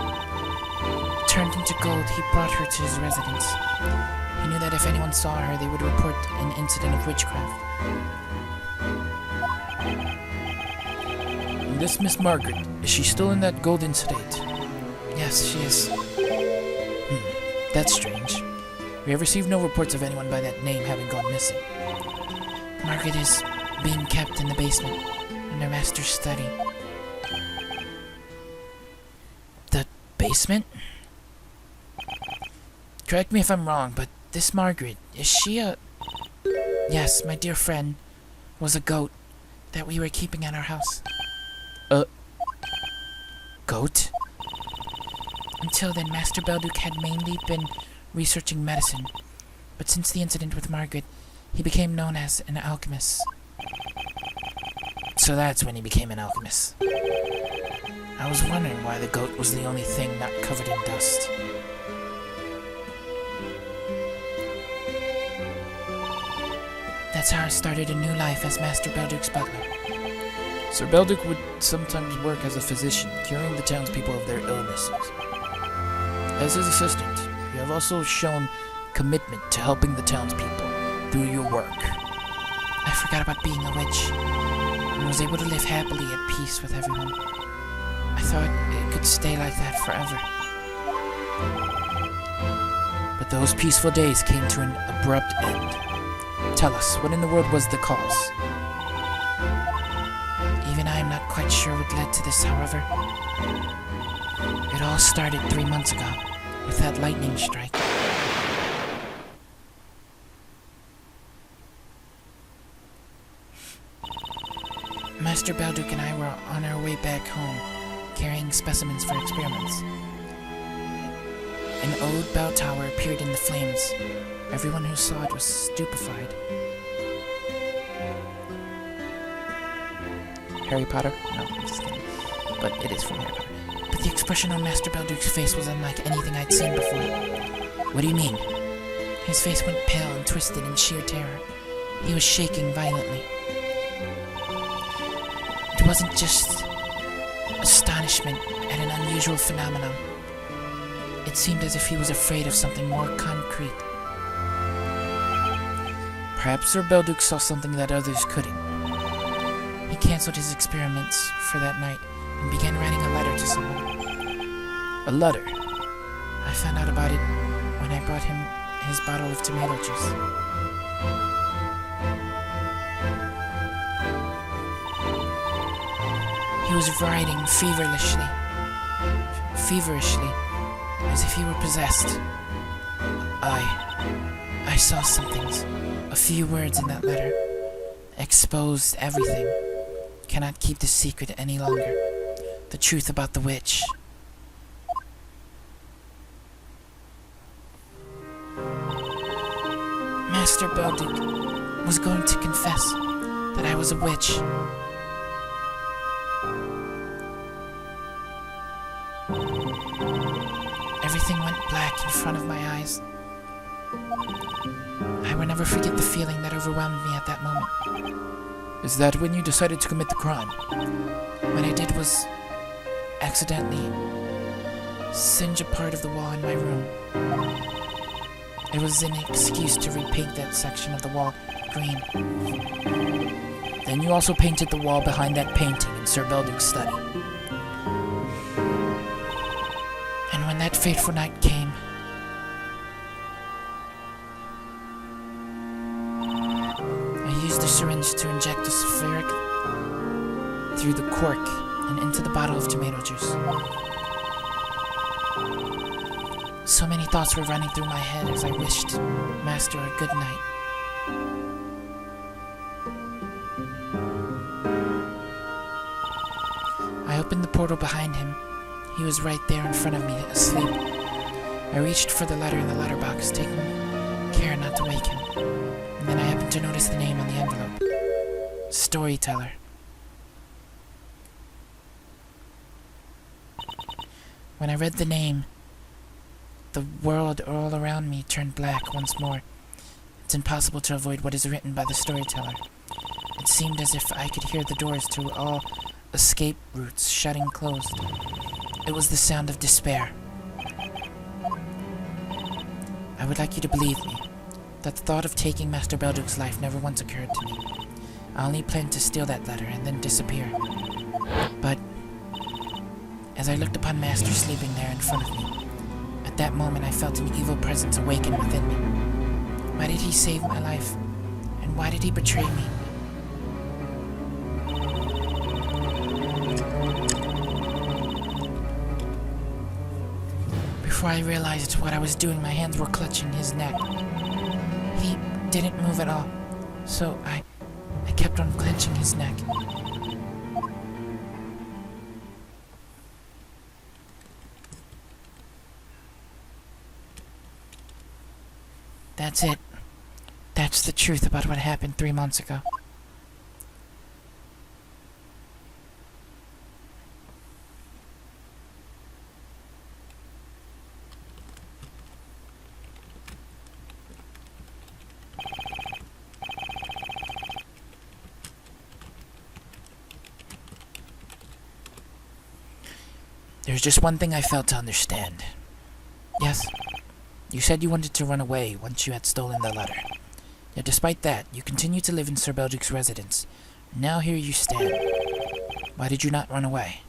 turned into gold, he brought her to his residence. He knew that if anyone saw her, they would report an incident of witchcraft. And this Miss Margaret, is she still in that golden state? Yes, she is. That's strange. We have received no reports of anyone by that name having gone missing. Margaret is being kept in the basement, in her master's study. The basement? Correct me if I'm wrong, but this Margaret, is she a... Yes, my dear friend was a goat that we were keeping at our house. Goat? Until then, Master Belduke had mainly been researching medicine, but since the incident with Margaret, he became known as an alchemist. So that's when he became an alchemist. I was wondering why the goat was the only thing not covered in dust. That's how I started a new life as Master Belduke's butler. Sir Belduke would sometimes work as a physician, curing the townspeople of their illnesses. As his assistant, you have also shown commitment to helping the townspeople through your work. I forgot about being a witch, and was able to live happily at peace with everyone. I thought it could stay like that forever. But those peaceful days came to an abrupt end. Tell us, what in the world was the cause? Even I am not quite sure what led to this, however. It all started 3 months ago, with that lightning strike. Master Belduke and I were on our way back home, carrying specimens for experiments. An old bell tower appeared in the flames. Everyone who saw it was stupefied. Harry Potter? No, I'm just kidding. But it is from Harry Potter. But the expression on Master Belduke's face was unlike anything I'd seen before. What do you mean? His face went pale and twisted in sheer terror. He was shaking violently. It wasn't just astonishment at an unusual phenomenon. It seemed as if he was afraid of something more concrete. Perhaps Sir Belduke saw something that others couldn't. He canceled his experiments for that night and began writing a letter to someone. A letter? I found out about it when I brought him his bottle of tomato juice. He was writing feverishly, as if he were possessed. I saw some things. A few words in that letter. Exposed everything. Cannot keep the secret any longer. The truth about the witch. Master Belduke was going to confess that I was a witch. Everything went black in front of my eyes. I will never forget the feeling that overwhelmed me at that moment. Is that when you decided to commit the crime? What I did was accidentally singe a part of the wall in my room. It was an excuse to repaint that section of the wall green. Then you also painted the wall behind that painting in Sir Belduke's study. And when that fateful night came, I used the syringe to inject the sulfuric through the cork and into the bottle of tomato juice. So many thoughts were running through my head as I wished Master a good night. I opened the portal behind him. He was right there in front of me, asleep. I reached for the letter in the letterbox, taking care not to wake him. And then I happened to notice the name on the envelope. Storyteller. When I read the name, the world all around me turned black once more. It's impossible to avoid what is written by the storyteller. It seemed as if I could hear the doors to all escape routes shutting closed. It was the sound of despair. I would like you to believe me, that the thought of taking Master Belduke's life never once occurred to me. I only planned to steal that letter and then disappear. But as I looked upon Master sleeping there in front of me, at that moment I felt an evil presence awaken within me. Why did he save my life? And why did he betray me? Before I realized what I was doing, my hands were clutching his neck. He didn't move at all, so I kept on clenching his neck. That's it. That's the truth about what happened 3 months ago. There's just one thing I failed to understand. Yes? You said you wanted to run away once you had stolen the letter. Yet despite that, you continued to live in Sir Belgick's residence. Now here you stand. Why did you not run away?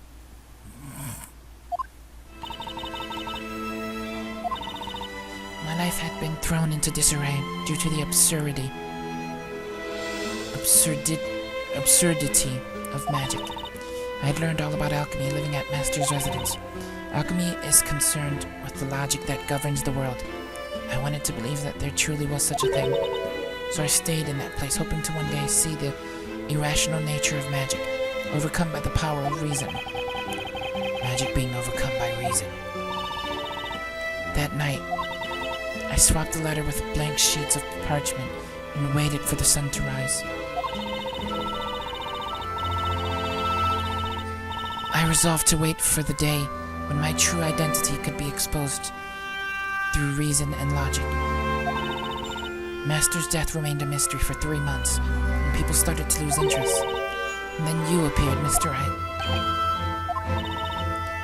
My life had been thrown into disarray due to the absurdity of magic. I had learned all about alchemy living at Master's residence. Alchemy is concerned with the logic that governs the world. I wanted to believe that there truly was such a thing. So I stayed in that place, hoping to one day see the irrational nature of magic, overcome by the power of reason. Magic being overcome by reason. That night, I swapped the letter with blank sheets of parchment and waited for the sun to rise. I resolved to wait for the day when my true identity could be exposed through reason and logic. Master's death remained a mystery for 3 months, and people started to lose interest. And then you appeared, Mr. Wright.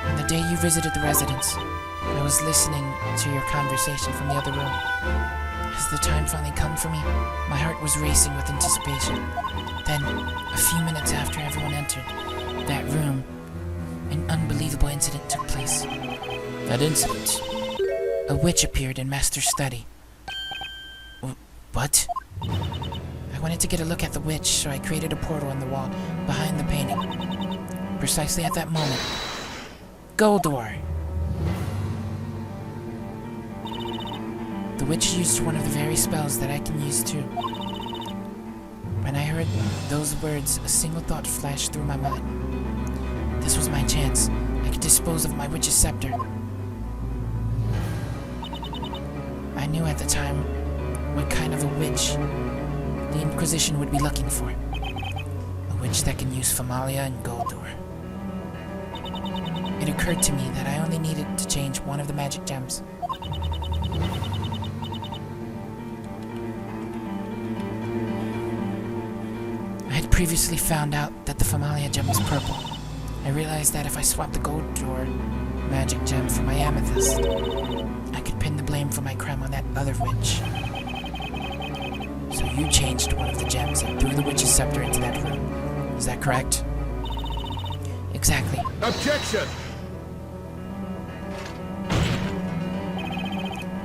On the day you visited the residence, I was listening to your conversation from the other room. As the time finally come for me, my heart was racing with anticipation. Then, a few minutes after everyone entered that room, an unbelievable incident took place. That incident? A witch appeared in Master's study. What? I wanted to get a look at the witch, so I created a portal on the wall behind the painting. Precisely at that moment, Goldor! The witch used one of the very spells that I can use too. When I heard those words, a single thought flashed through my mind. This was my chance. I could dispose of my witch's scepter. I knew at the time what kind of a witch the Inquisition would be looking for. A witch that can use Familia and Goldor. It occurred to me that I only needed to change one of the magic gems. I had previously found out that the Familia gem was purple. I realized that if I swapped the Goldor magic gem for my amethyst, I could pin the blame for my crime on that other witch. So you changed one of the gems and threw the witch's scepter into that room. Is that correct? Exactly. Objection!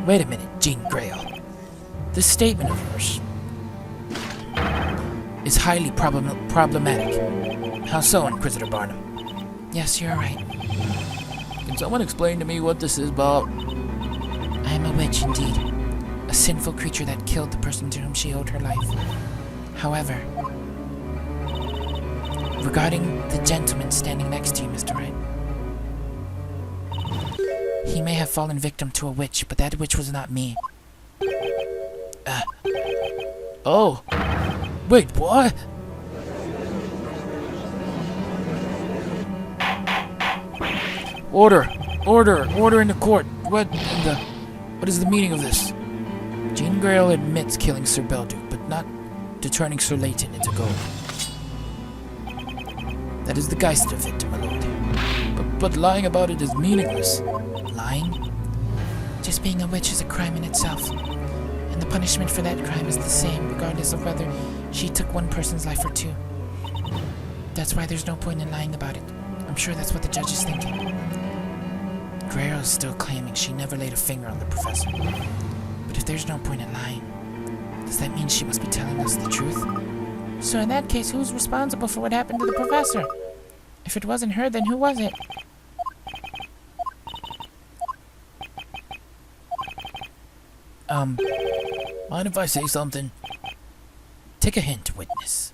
Wait a minute, Jean Grail. This statement of yours is highly problematic. How so, Inquisitor Barnum? Yes, you're right. Can someone explain to me what this is about? I am a witch indeed. A sinful creature that killed the person to whom she owed her life. However, regarding the gentleman standing next to you, Mr. Wright, he may have fallen victim to a witch, but that witch was not me. Oh. Wait, what? Order! Order! Order in the court! What is the meaning of this? Jean Grail admits killing Sir Belduc, but not to turning Sir Layton into gold. That is the Geister victim, my lord. But lying about it is meaningless. Lying? Just being a witch is a crime in itself. And the punishment for that crime is the same, regardless of whether she took one person's life or two. That's why there's no point in lying about it. I'm sure that's what the judge is thinking. Grail is still claiming she never laid a finger on the professor. But if there's no point in lying, does that mean she must be telling us the truth? So in that case, who's responsible for what happened to the professor? If it wasn't her, then who was it? Mind if I say something? Take a hint, witness.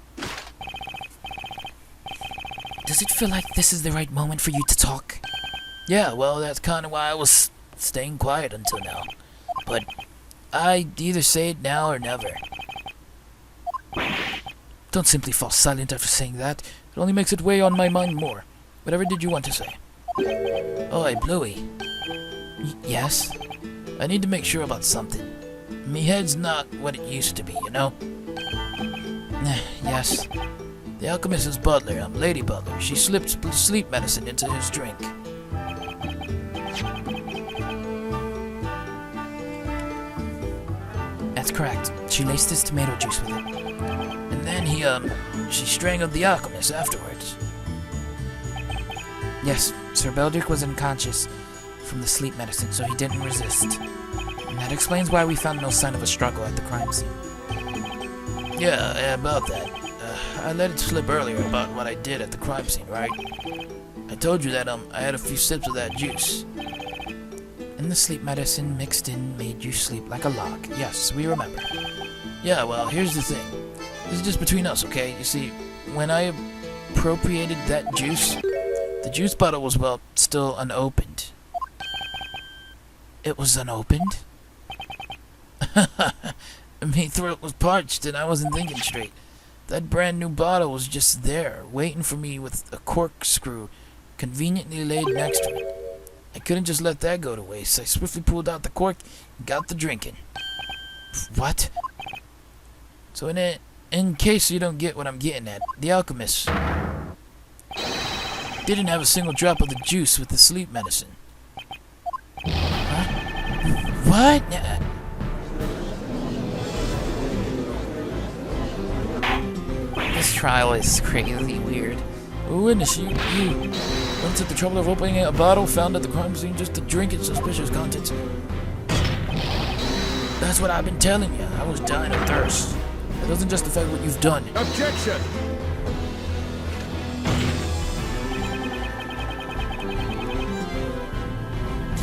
Does it feel like this is the right moment for you to talk? Yeah, well, that's kind of why I was staying quiet until now. But I'd either say it now or never. Don't simply fall silent after saying that. It only makes it weigh on my mind more. Whatever did you want to say? Oi, Bluey. Yes? I need to make sure about something. Me head's not what it used to be, you know? Yes. The alchemist's butler, Lady Butler, she slipped sleep medicine into his drink. That's correct. She laced his tomato juice with it. And then she strangled the alchemist afterwards. Yes, Sir Beldrick was unconscious from the sleep medicine, so he didn't resist. And that explains why we found no sign of a struggle at the crime scene. Yeah, about that. I let it slip earlier about what I did at the crime scene, right? I told you that I had a few sips of that juice. And the sleep medicine mixed in made you sleep like a log. Yes, we remember. Yeah, well, here's the thing. This is just between us, okay? You see, when I appropriated that juice, the juice bottle was, well, still unopened. It was unopened? My throat was parched and I wasn't thinking straight. That brand new bottle was just there, waiting for me with a corkscrew conveniently laid next to it. I couldn't just let that go to waste. I swiftly pulled out the cork and got the drinking. What? So in case you don't get what I'm getting at, the alchemist didn't have a single drop of the juice with the sleep medicine. Huh? What? This trial is crazy weird. Oh, witness, you went to the trouble of opening a bottle found at the crime scene just to drink its suspicious contents. That's what I've been telling you. I was dying of thirst. That doesn't justify what you've done. Objection!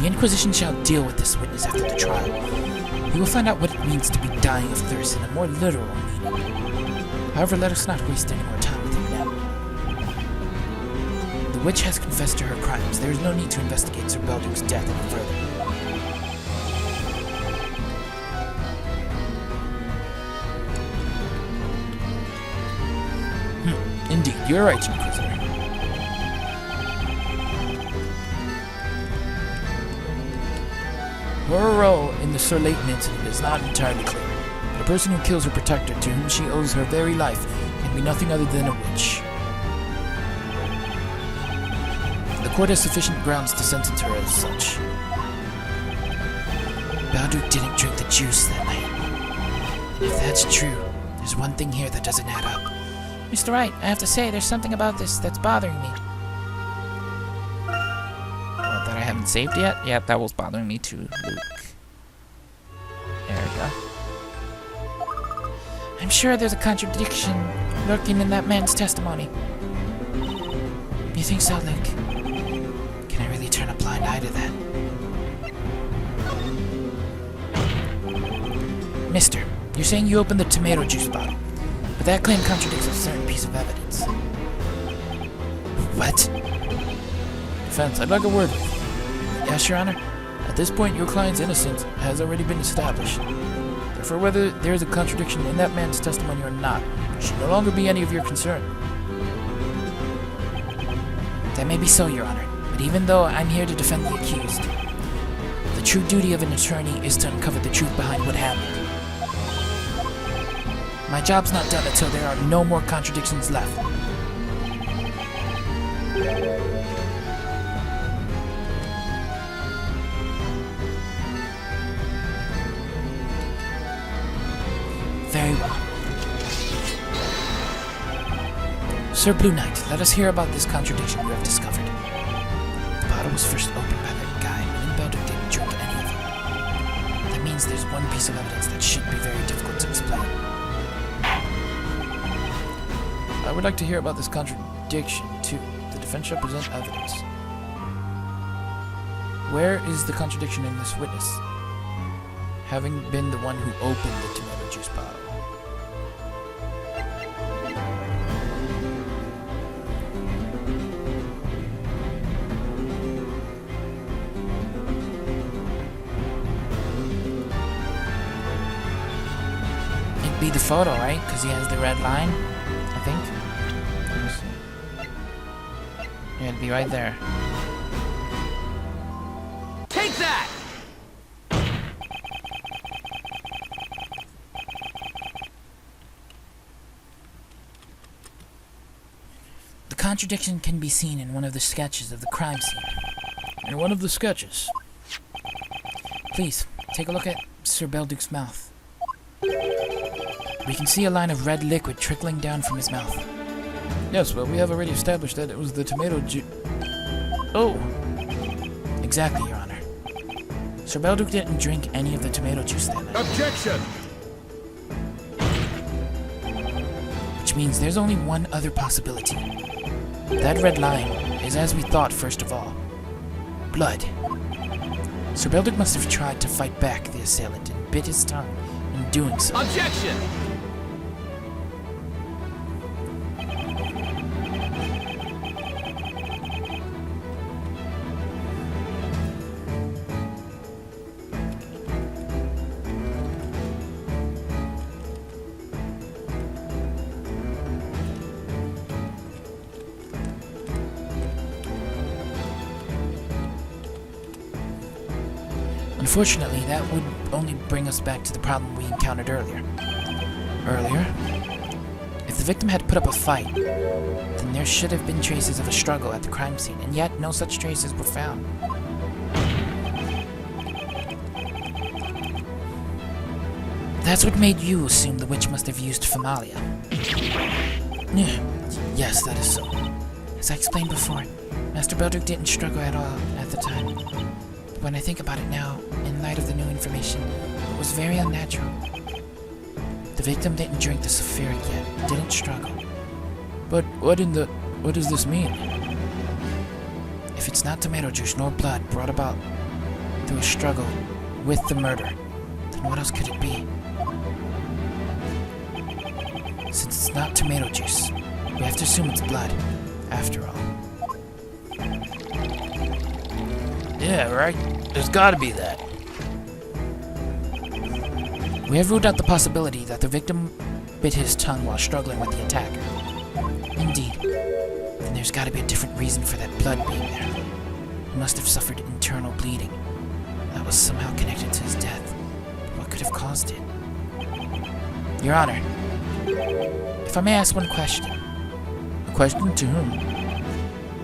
The Inquisition shall deal with this witness after the trial. He will find out what it means to be dying of thirst in a more literal meaning. However, let us not waste any more time with him now. The witch has confessed to her crimes. There is no need to investigate Sir Beldrick's death any further. Indeed, you're right, Inquisitor. Her role in the Sir Layton incident is not entirely clear. The person who kills her protector, to whom she owes her very life, can be nothing other than a witch. The court has sufficient grounds to sentence her as such. Beldrick didn't drink the juice that night. If that's true, there's one thing here that doesn't add up. Mr. Wright, I have to say, there's something about this that's bothering me. What, that I haven't saved yet? Yep, that was bothering me too, Luke. There we go. I'm sure there's a contradiction lurking in that man's testimony. You think so, Luke? Can I really turn a blind eye to that? Mister, you're saying you opened the tomato juice bottle, but that claim contradicts a certain piece of evidence. What? Defense, I'd like a word. Yes, Your Honor? At this point, your client's innocence has already been established. Therefore, whether there is a contradiction in that man's testimony or not, should no longer be any of your concern. That may be so, Your Honor, but even though I'm here to defend the accused, the true duty of an attorney is to uncover the truth behind what happened. My job's not done until there are no more contradictions left. Very well. Sir Blue Knight, let us hear about this contradiction you have discovered. The bottle was first opened by that guy, and Beldrick didn't drink any of it. That means there's one piece of evidence that should be very difficult to explain. I would like to hear about this contradiction, too. The defense shall present evidence. Where is the contradiction in this witness? Having been the one who opened the tomato juice bottle. be the photo, right? Because he has the red line, I think. Let me see. Yeah, it'd be right there. Take that! The contradiction can be seen in one of the sketches of the crime scene. In one of the sketches. Please, take a look at Sir Belduc's mouth. We can see a line of red liquid trickling down from his mouth. Yes, but we have already established that it was the tomato juice. Oh! Exactly, Your Honor. Sir Belduc didn't drink any of the tomato juice that night. Objection! Which means there's only one other possibility. That red line is as we thought first of all. Blood. Sir Belduc must have tried to fight back the assailant and bit his tongue in doing so. Objection! Unfortunately, that would only bring us back to the problem we encountered earlier. If the victim had put up a fight, then there should have been traces of a struggle at the crime scene, and yet no such traces were found. That's what made you assume the witch must have used Famalia. Yes, that is so. As I explained before, Master Belduc didn't struggle at all at the time. But when I think about it now, in light of the new information, it was very unnatural. The victim didn't drink the sulfuric yet, didn't struggle. But what does this mean? If it's not tomato juice nor blood brought about through a struggle with the murder, then what else could it be? Since it's not tomato juice, we have to assume it's blood, after all. Yeah, right? There's gotta be that. We have ruled out the possibility that the victim bit his tongue while struggling with the attacker. Indeed. Then there's gotta be a different reason for that blood being there. He must have suffered internal bleeding. That was somehow connected to his death. What could have caused it? Your Honor, if I may ask one question. A question to whom?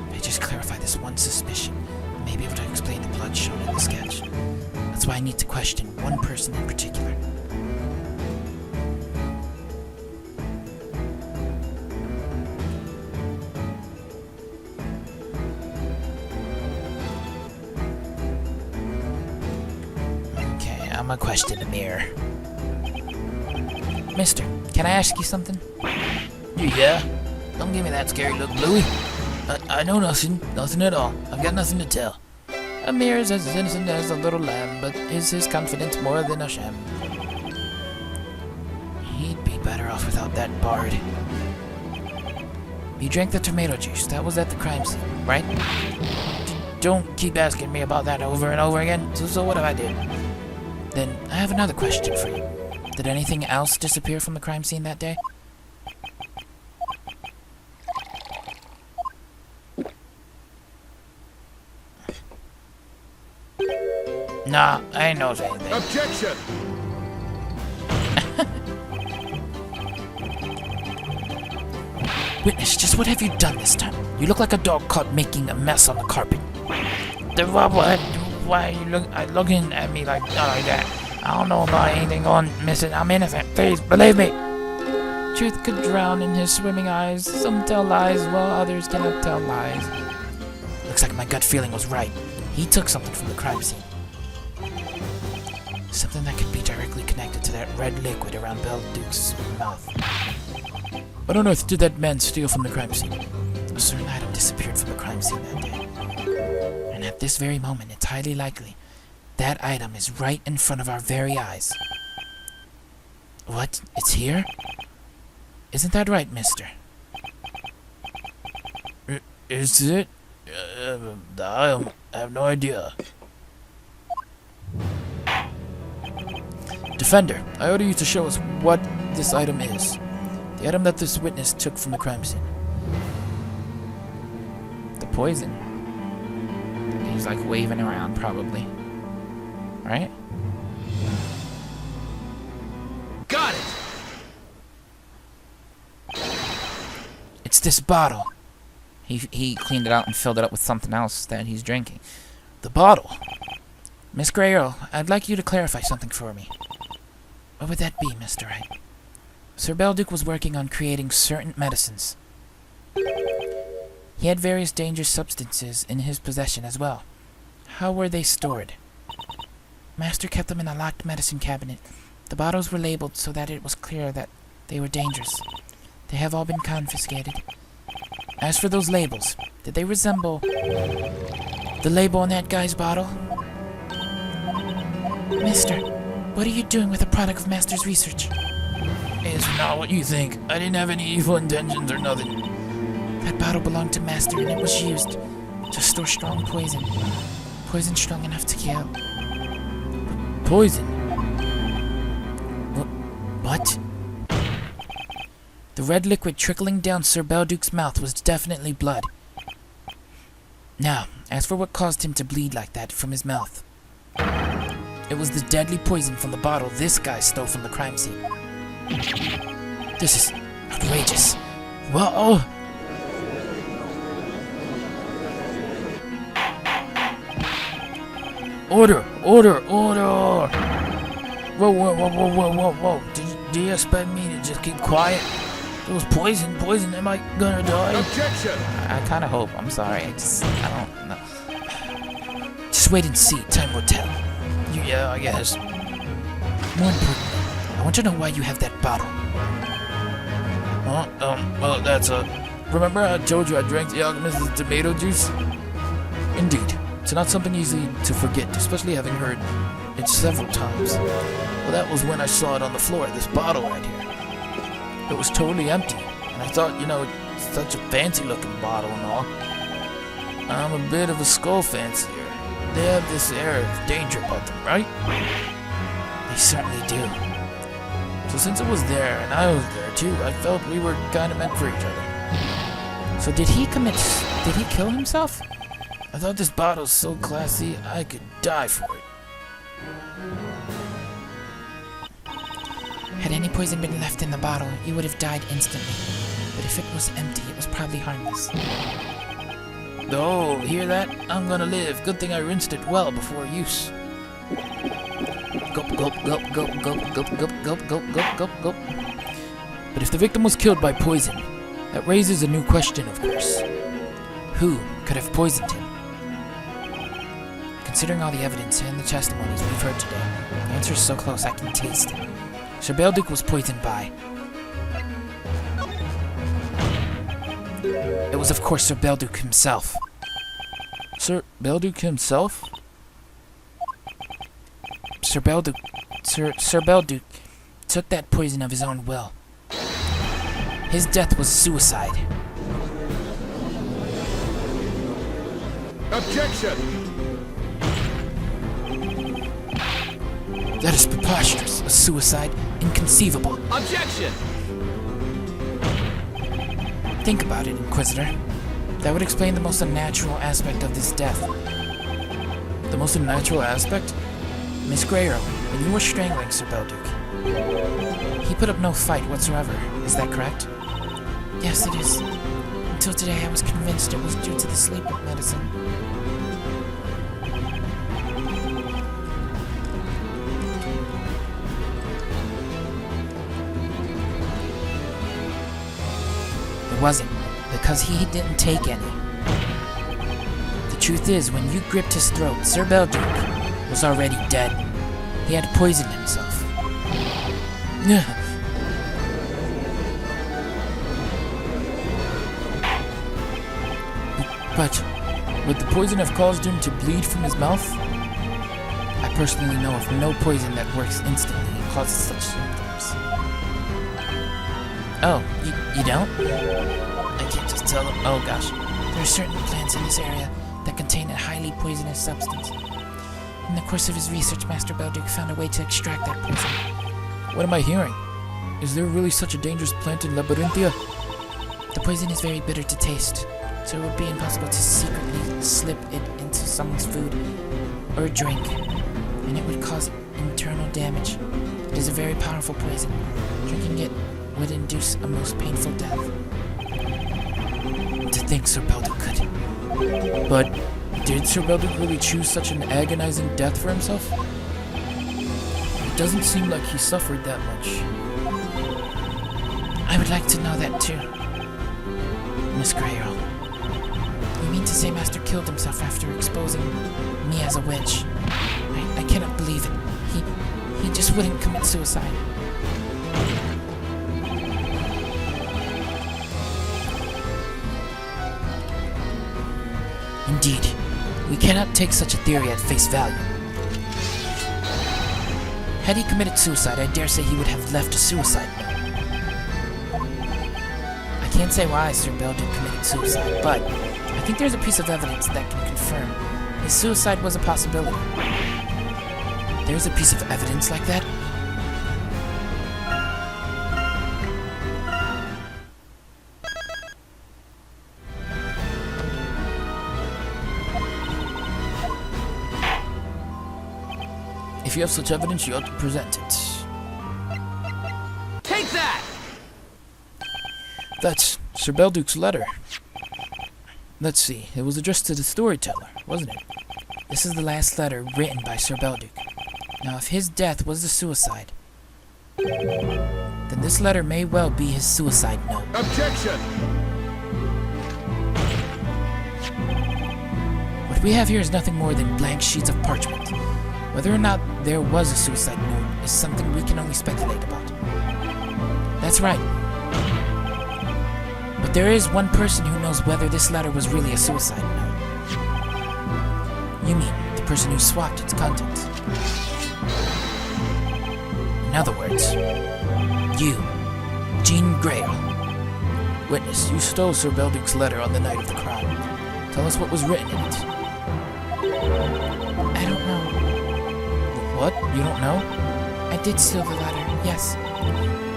May I just clarify this one suspicion? I may be able to explain the blood shown in the sketch. That's why I need to question one person in particular. Okay, I'm gonna question the mirror. Mister, can I ask you something? Yeah? Don't give me that scary look, Bluey. I know nothing at all. I've got nothing to tell. Amir is as innocent as a little lamb, but is his confidence more than a sham? He'd be better off without that bard. You drank the tomato juice. That was at the crime scene, right? Don't keep asking me about that over and over again. So what have I did? Then I have another question for you. Did anything else disappear from the crime scene that day? Nah, I ain't knows anything. Objection! Witness, just what have you done this time? You look like a dog caught making a mess on the carpet. What? Why are you looking at me like that? I don't know about anything going missing. I'm innocent. Please, believe me. Truth could drown in his swimming eyes. Some tell lies while others cannot tell lies. Looks like my gut feeling was right. He took something from the crime scene. Something that could be directly connected to that red liquid around Belduc's mouth. What on earth did that man steal from the crime scene? A certain item disappeared from the crime scene that day. And at this very moment, it's highly likely that item is right in front of our very eyes. What? It's here? Isn't that right, mister? Is it? I have no idea. Defender, I order you to show us what this item is. The item that this witness took from the crime scene. The poison. He's like waving around, probably. Right? Got it! It's this bottle. He cleaned it out and filled it up with something else that he's drinking. The bottle. Miss Grey Earl, I'd like you to clarify something for me. What would that be, Mr. Wright? Sir Belduc was working on creating certain medicines. He had various dangerous substances in his possession as well. How were they stored? Master kept them in a locked medicine cabinet. The bottles were labeled so that it was clear that they were dangerous. They have all been confiscated. As for those labels, did they resemble the label on that guy's bottle? Mister, what are you doing with a product of Master's research? It's not what you think. I didn't have any evil intentions or nothing. That bottle belonged to Master and it was used to store strong poison. Poison strong enough to kill. Poison? What? The red liquid trickling down Sir Belduc's mouth was definitely blood. Now, as for what caused him to bleed like that from his mouth. It was the deadly poison from the bottle this guy stole from the crime scene. This is outrageous. Whoa! Order! Order! Order! Whoa, whoa, whoa, whoa, whoa, whoa, whoa. Do you expect me to just keep quiet? It was poison. Poison. Am I gonna die? Objection! I kind of hope. I'm sorry. I don't know. Just wait and see. Time will tell. Yeah, I guess. More importantly, I want to know why you have that bottle. Well, that's remember I told you I drank the alchemist's tomato juice? Indeed. It's not something easy to forget, especially having heard it several times. Well, that was when I saw it on the floor, this bottle right here. It was totally empty, and I thought, it's such a fancy-looking bottle and all. I'm a bit of a skull fancier. They have this air of danger about them, right? They certainly do. So since it was there, and I was there too, I felt we were kind of meant for each other. So did he kill himself? I thought this bottle's so classy, I could die for it. Had any poison been left in the bottle, you would have died instantly. But if it was empty, it was probably harmless. Oh, hear that? I'm gonna live. Good thing I rinsed it well before use. Gulp, gulp, gulp, gulp, gulp, gulp, gulp, gulp, gulp, gulp, gulp, gulp. But if the victim was killed by poison, that raises a new question, of course. Who could have poisoned him? Considering all the evidence and the testimonies we've heard today, the answer is so close I can taste it. Sir Belduc was poisoned by... It was, of course, Sir Belduc himself. Sir Belduc himself? Sir Belduc took that poison of his own will. His death was suicide. Objection! That is preposterous. A suicide. Inconceivable. Objection! Think about it, Inquisitor. That would explain the most unnatural aspect of this death. The most unnatural aspect? Miss Grey Earl, when you were strangling Sir Belduc, he put up no fight whatsoever. Is that correct? Yes, it is. Until today, I was convinced it was due to the sleep medicine. It wasn't, because he didn't take any. The truth is, when you gripped his throat, Sir Belduc was already dead. He had poisoned himself. But would the poison have caused him to bleed from his mouth? I personally know of no poison that works instantly and causes such symptoms. Oh, you don't? I can't just tell them. Oh gosh. There are certain plants in this area that contain a highly poisonous substance. In the course of his research, Master Belduc found a way to extract that poison. What am I hearing? Is there really such a dangerous plant in Labyrinthia? The poison is very bitter to taste, so it would be impossible to secretly slip it into someone's food or drink, and it would cause internal damage. It is a very powerful poison. Drinking it would induce a most painful death. To think Sir Belduc could. But did Sir Belduc really choose such an agonizing death for himself? It doesn't seem like he suffered that much. I would like to know that too. Miss Gray Earl. You mean to say Master killed himself after exposing me as a witch? I cannot believe it. He just wouldn't commit suicide. Indeed, we cannot take such a theory at face value. Had he committed suicide, I dare say he would have left a suicide note. I can't say why Sir Belduc committed suicide, but I think there's a piece of evidence that can confirm his suicide was a possibility. There's a piece of evidence like that? If you have such evidence, you ought to present it. Take that! That's Sir Belduc's letter. Let's see, it was addressed to the storyteller, wasn't it? This is the last letter written by Sir Belduc. Now, if his death was a suicide, then this letter may well be his suicide note. Objection! What we have here is nothing more than blank sheets of parchment. Whether or not there was a suicide note is something we can only speculate about. That's right. But there is one person who knows whether this letter was really a suicide note. You mean the person who swapped its contents? In other words, you, Jean Grail. Witness, you stole Sir Belduc's letter on the night of the crime. Tell us what was written in it. I don't know. What? You don't know? I did steal the letter, yes.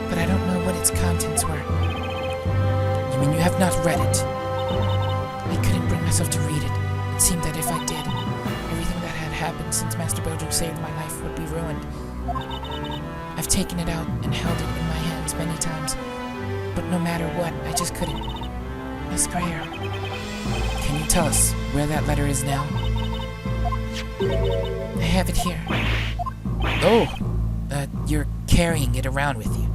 But I don't know what its contents were. You mean you have not read it? I couldn't bring myself to read it. It seemed that if I did, everything that had happened since Master Belduc saved my life would be ruined. I've taken it out and held it in my hands many times, but no matter what, I just couldn't. Miss Grayer. Can you tell us where that letter is now? I have it here. Oh, you're carrying it around with you.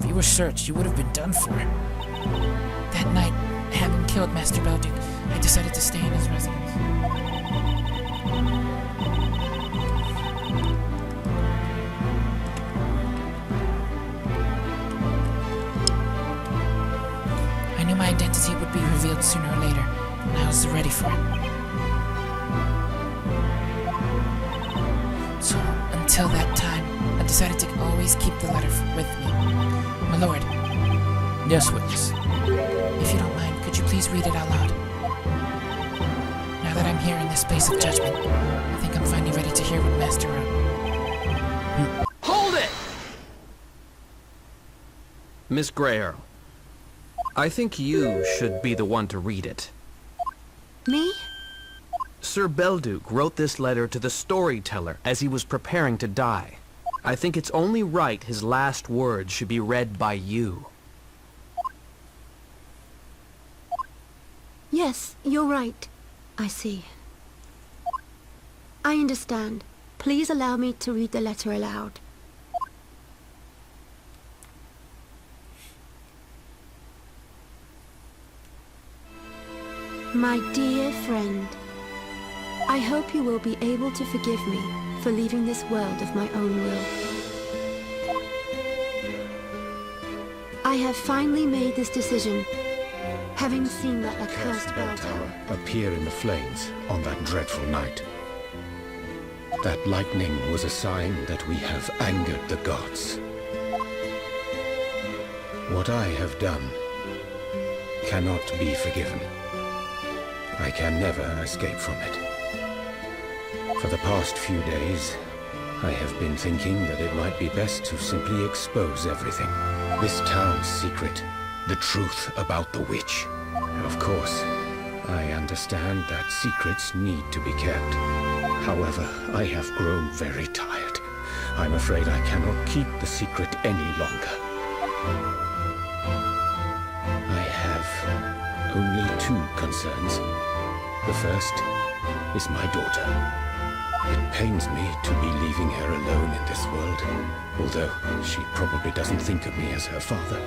If you were searched, you would have been done for. That night, having killed Master Belduc, I decided to stay in his residence. I knew my identity would be revealed sooner or later, and I was ready for it. So, until that time, I decided to always keep the letter with me. My lord. Yes, witness. If you don't mind, could you please read it out loud? Now that I'm here in this place of judgment, I think I'm finally ready to hear what Master wrote. Hold it! Miss Gray Earl, I think you should be the one to read it. Me? Sir Belduc wrote this letter to the storyteller as he was preparing to die. I think it's only right his last words should be read by you. Yes, you're right. I see. I understand. Please allow me to read the letter aloud. My dear friend, I hope you will be able to forgive me for leaving this world of my own will. I have finally made this decision, having seen that accursed bell tower appear in the flames on that dreadful night. That lightning was a sign that we have angered the gods. What I have done cannot be forgiven. I can never escape from it. For the past few days, I have been thinking that it might be best to simply expose everything. This town's secret. The truth about the witch. Of course, I understand that secrets need to be kept. However, I have grown very tired. I'm afraid I cannot keep the secret any longer. I have only 2 concerns. The first is my daughter. It pains me to be leaving her alone in this world, although she probably doesn't think of me as her father.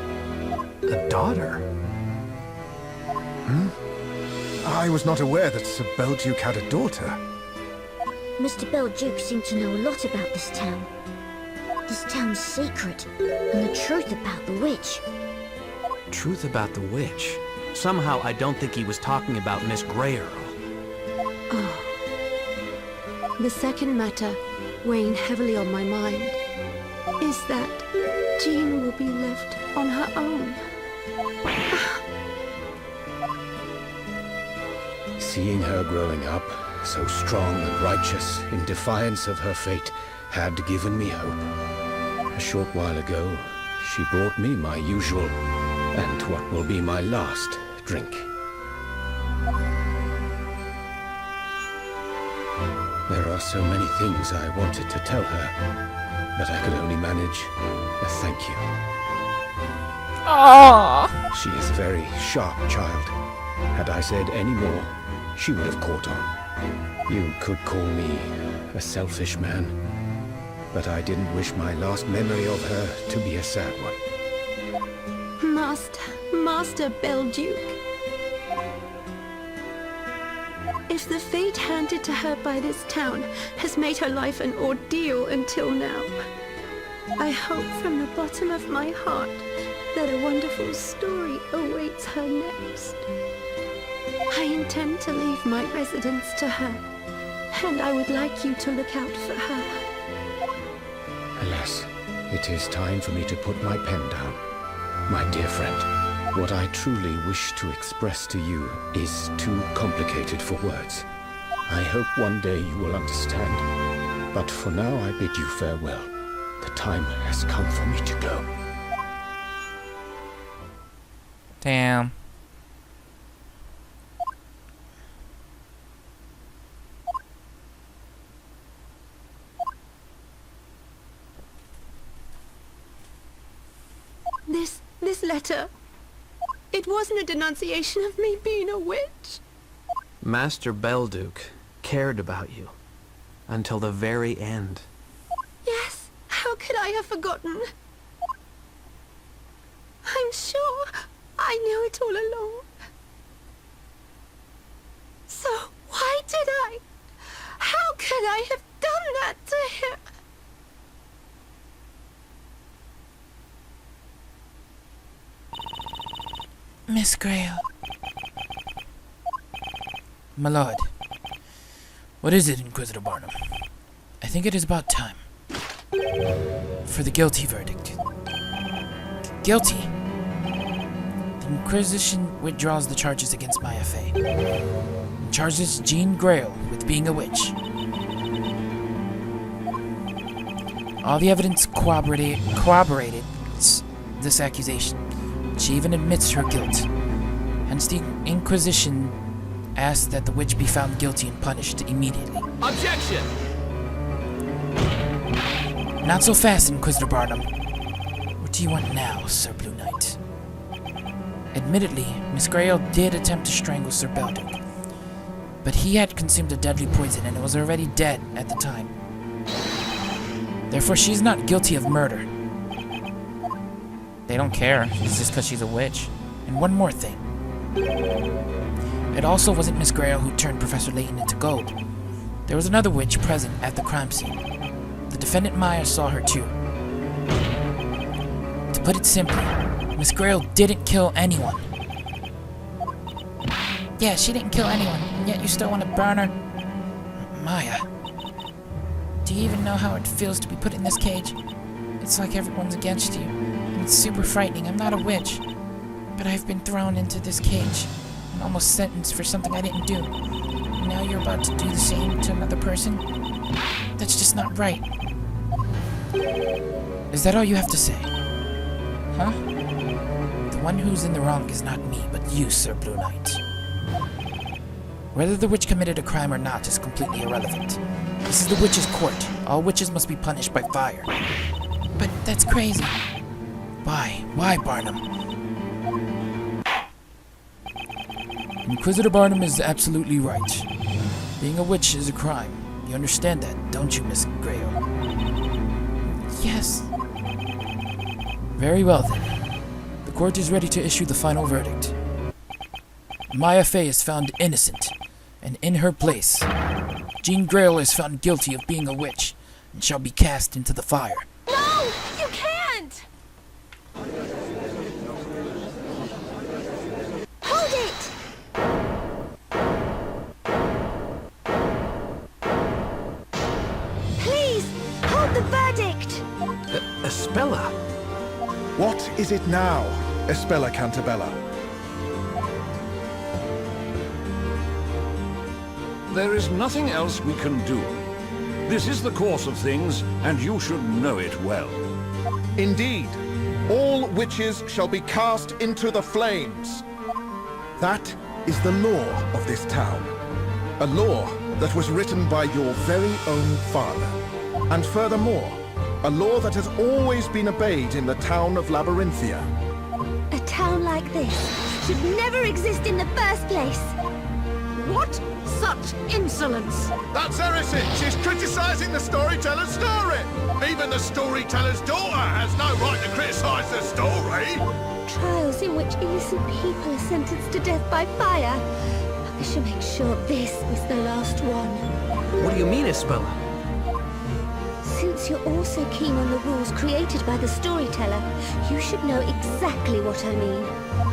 A daughter? I was not aware that Sir Belduke had a daughter. Mr. Belduke seemed to know a lot about this town. This town's secret, and the truth about the witch. Truth about the witch? Somehow I don't think he was talking about Miss Grey Earl. The second matter, weighing heavily on my mind, is that Jean will be left on her own. Seeing her growing up, so strong and righteous, in defiance of her fate, had given me hope. A short while ago, she brought me my usual, and what will be my last, drink. There are so many things I wanted to tell her, but I could only manage a thank you. Aww. She is a very sharp child. Had I said any more, she would have caught on. You could call me a selfish man, but I didn't wish my last memory of her to be a sad one. Master Belduke. If the fate handed to her by this town has made her life an ordeal until now, I hope from the bottom of my heart that a wonderful story awaits her next. I intend to leave my residence to her, and I would like you to look out for her. Alas, it is time for me to put my pen down. My dear friend, what I truly wish to express to you is too complicated for words. I hope one day you will understand. But for now I bid you farewell. The time has come for me to go. Damn. This letter, it wasn't a denunciation of me being a witch. Master Belduke cared about you until the very end. Yes, how could I have forgotten? I'm sure I knew it all along. So why did I? How could I have done that to him? Miss Grail. My lord. What is it, Inquisitor Barnum? I think it is about time for the guilty verdict. Guilty. The Inquisition withdraws the charges against my FA. And charges Jean Grail with being a witch. All the evidence corroborated this accusation. She even admits her guilt. Hence the Inquisition asks that the witch be found guilty and punished immediately. Objection! Not so fast, Inquisitor Barnum. What do you want now, Sir Blue Knight? Admittedly, Miss Grail did attempt to strangle Sir Belduke, but he had consumed a deadly poison and was already dead at the time. Therefore, she's not guilty of murder. They don't care. It's just because she's a witch. And one more thing. It also wasn't Miss Grail who turned Professor Layton into gold. There was another witch present at the crime scene. The defendant Maya saw her too. To put it simply, Miss Grail didn't kill anyone. Yeah, she didn't kill anyone, and yet you still want to burn her? Maya. Do you even know how it feels to be put in this cage? It's like everyone's against you. And it's super frightening. I'm not a witch. But I've been thrown into this cage and almost sentenced for something I didn't do. And now you're about to do the same to another person? That's just not right. Is that all you have to say? huh? The one who's in the wrong is not me, but you, Sir Blue Knight. Whether the witch committed a crime or not is completely irrelevant. This is the witch's court. All witches must be punished by fire. But that's crazy. Why? Why, Barnum? Inquisitor Barnum is absolutely right. Being a witch is a crime. You understand that, don't you, Miss Grayo? Yes. Very well, then. The court is ready to issue the final verdict. Maya Fey is found innocent, and in her place, Jean Grail is found guilty of being a witch and shall be cast into the fire. No! You can't! Hold it! Please, hold the verdict! Espella? What is it now, Espella Cantabella? There is nothing else we can do. This is the course of things, and you should know it well. Indeed, all witches shall be cast into the flames. That is the law of this town. A law that was written by your very own father. And furthermore, a law that has always been obeyed in the town of Labyrinthia. A town like this should never exist in the first place. What? Such insolence! That's heresy! She's criticizing the storyteller's story! Even the storyteller's daughter has no right to criticize the story! Trials in which innocent people are sentenced to death by fire. I shall make sure this is the last one. What do you mean, Espella? Since you're also keen on the rules created by the storyteller, you should know exactly what I mean.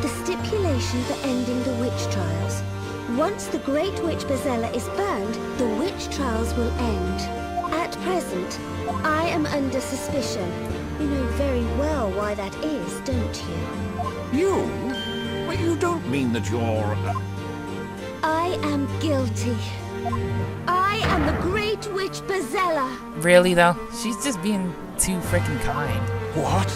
The stipulation for ending the witch trials. Once the Great Witch Bezella is burned, the witch trials will end. At present, I am under suspicion. You know very well why that is, don't you? You? Well, you don't mean that you're... I am guilty. I am the Great Witch Bezella. Really, though? She's just being too freaking kind. What?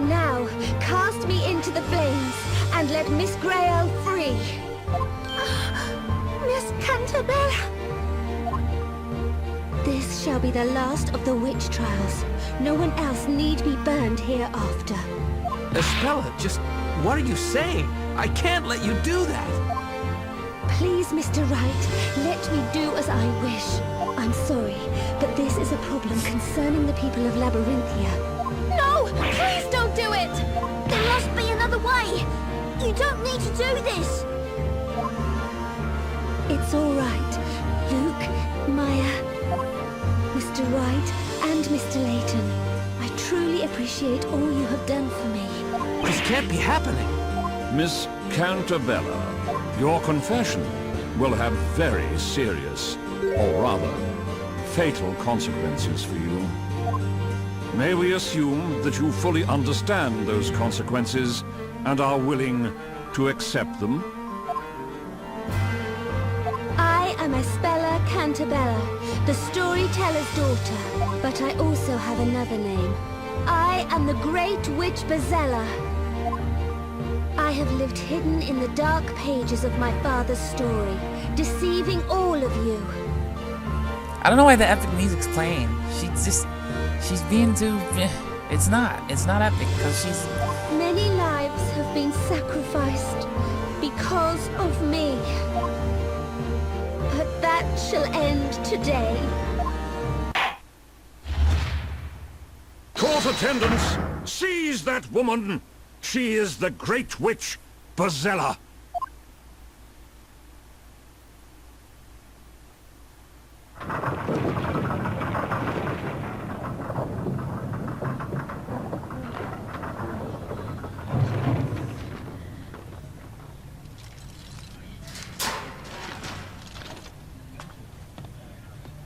Now, cast me into the flames and let Miss Grail free. Miss Cantabella. This shall be the last of the witch trials. No one else need be burned hereafter. Espella, just what are you saying? I can't let you do that! Please, Mr. Wright, let me do as I wish. I'm sorry, but this is a problem concerning the people of Labyrinthia. No! Please don't do it! There must be another way. You don't need to do this. It's all right. Luke, Maya, Mr. Wright, and Mr. Layton. I truly appreciate all you have done for me. This can't be happening! Miss Cantabella, your confession will have very serious, or rather, fatal consequences for you. May we assume that you fully understand those consequences and are willing to accept them? I am Espella Cantabella, the storyteller's daughter, but I also have another name. I am the Great Witch Bezella. I have lived hidden in the dark pages of my father's story, deceiving all of you. I don't know why the epic music's playing. She's being too... It's not epic, because she's... Many lives have been sacrificed because of me. But that shall end today. Court attendants, seize that woman! She is the Great Witch, Bezella.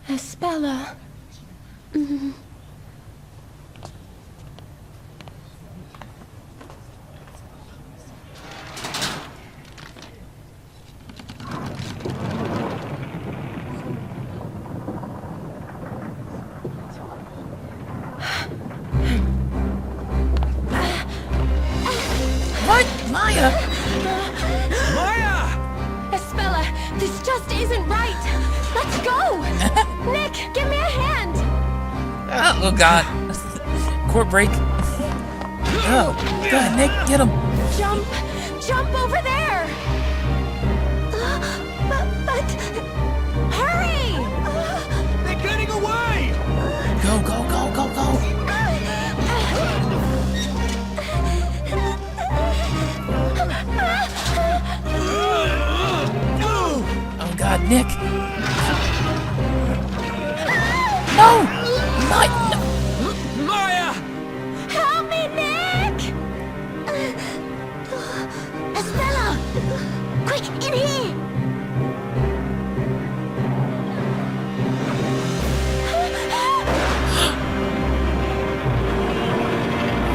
Espella. What? Maya? Espella, this just isn't right. Let's go. Nick, give me a hand. Oh god. Court break. Oh, go ahead, Nick, get him. Jump over there. But hurry. They're getting away! Go, go, go, go, go. Oh god, Nick. No! No! Maya! Help me, Nick. Espella, quick, in here.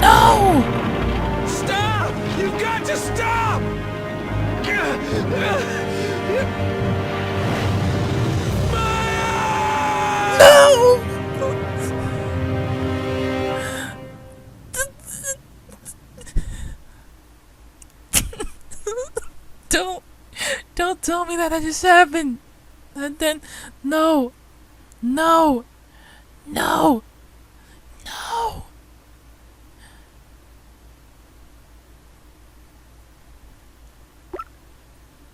No! Stop! You've got to stop! No! Don't tell me that just happened. And then, no. No. No. No.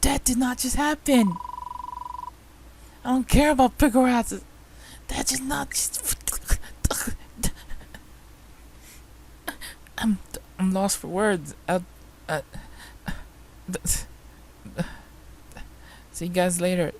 That did not just happen. I don't care about pickle rats. That just not just... I'm lost for words. See you guys later.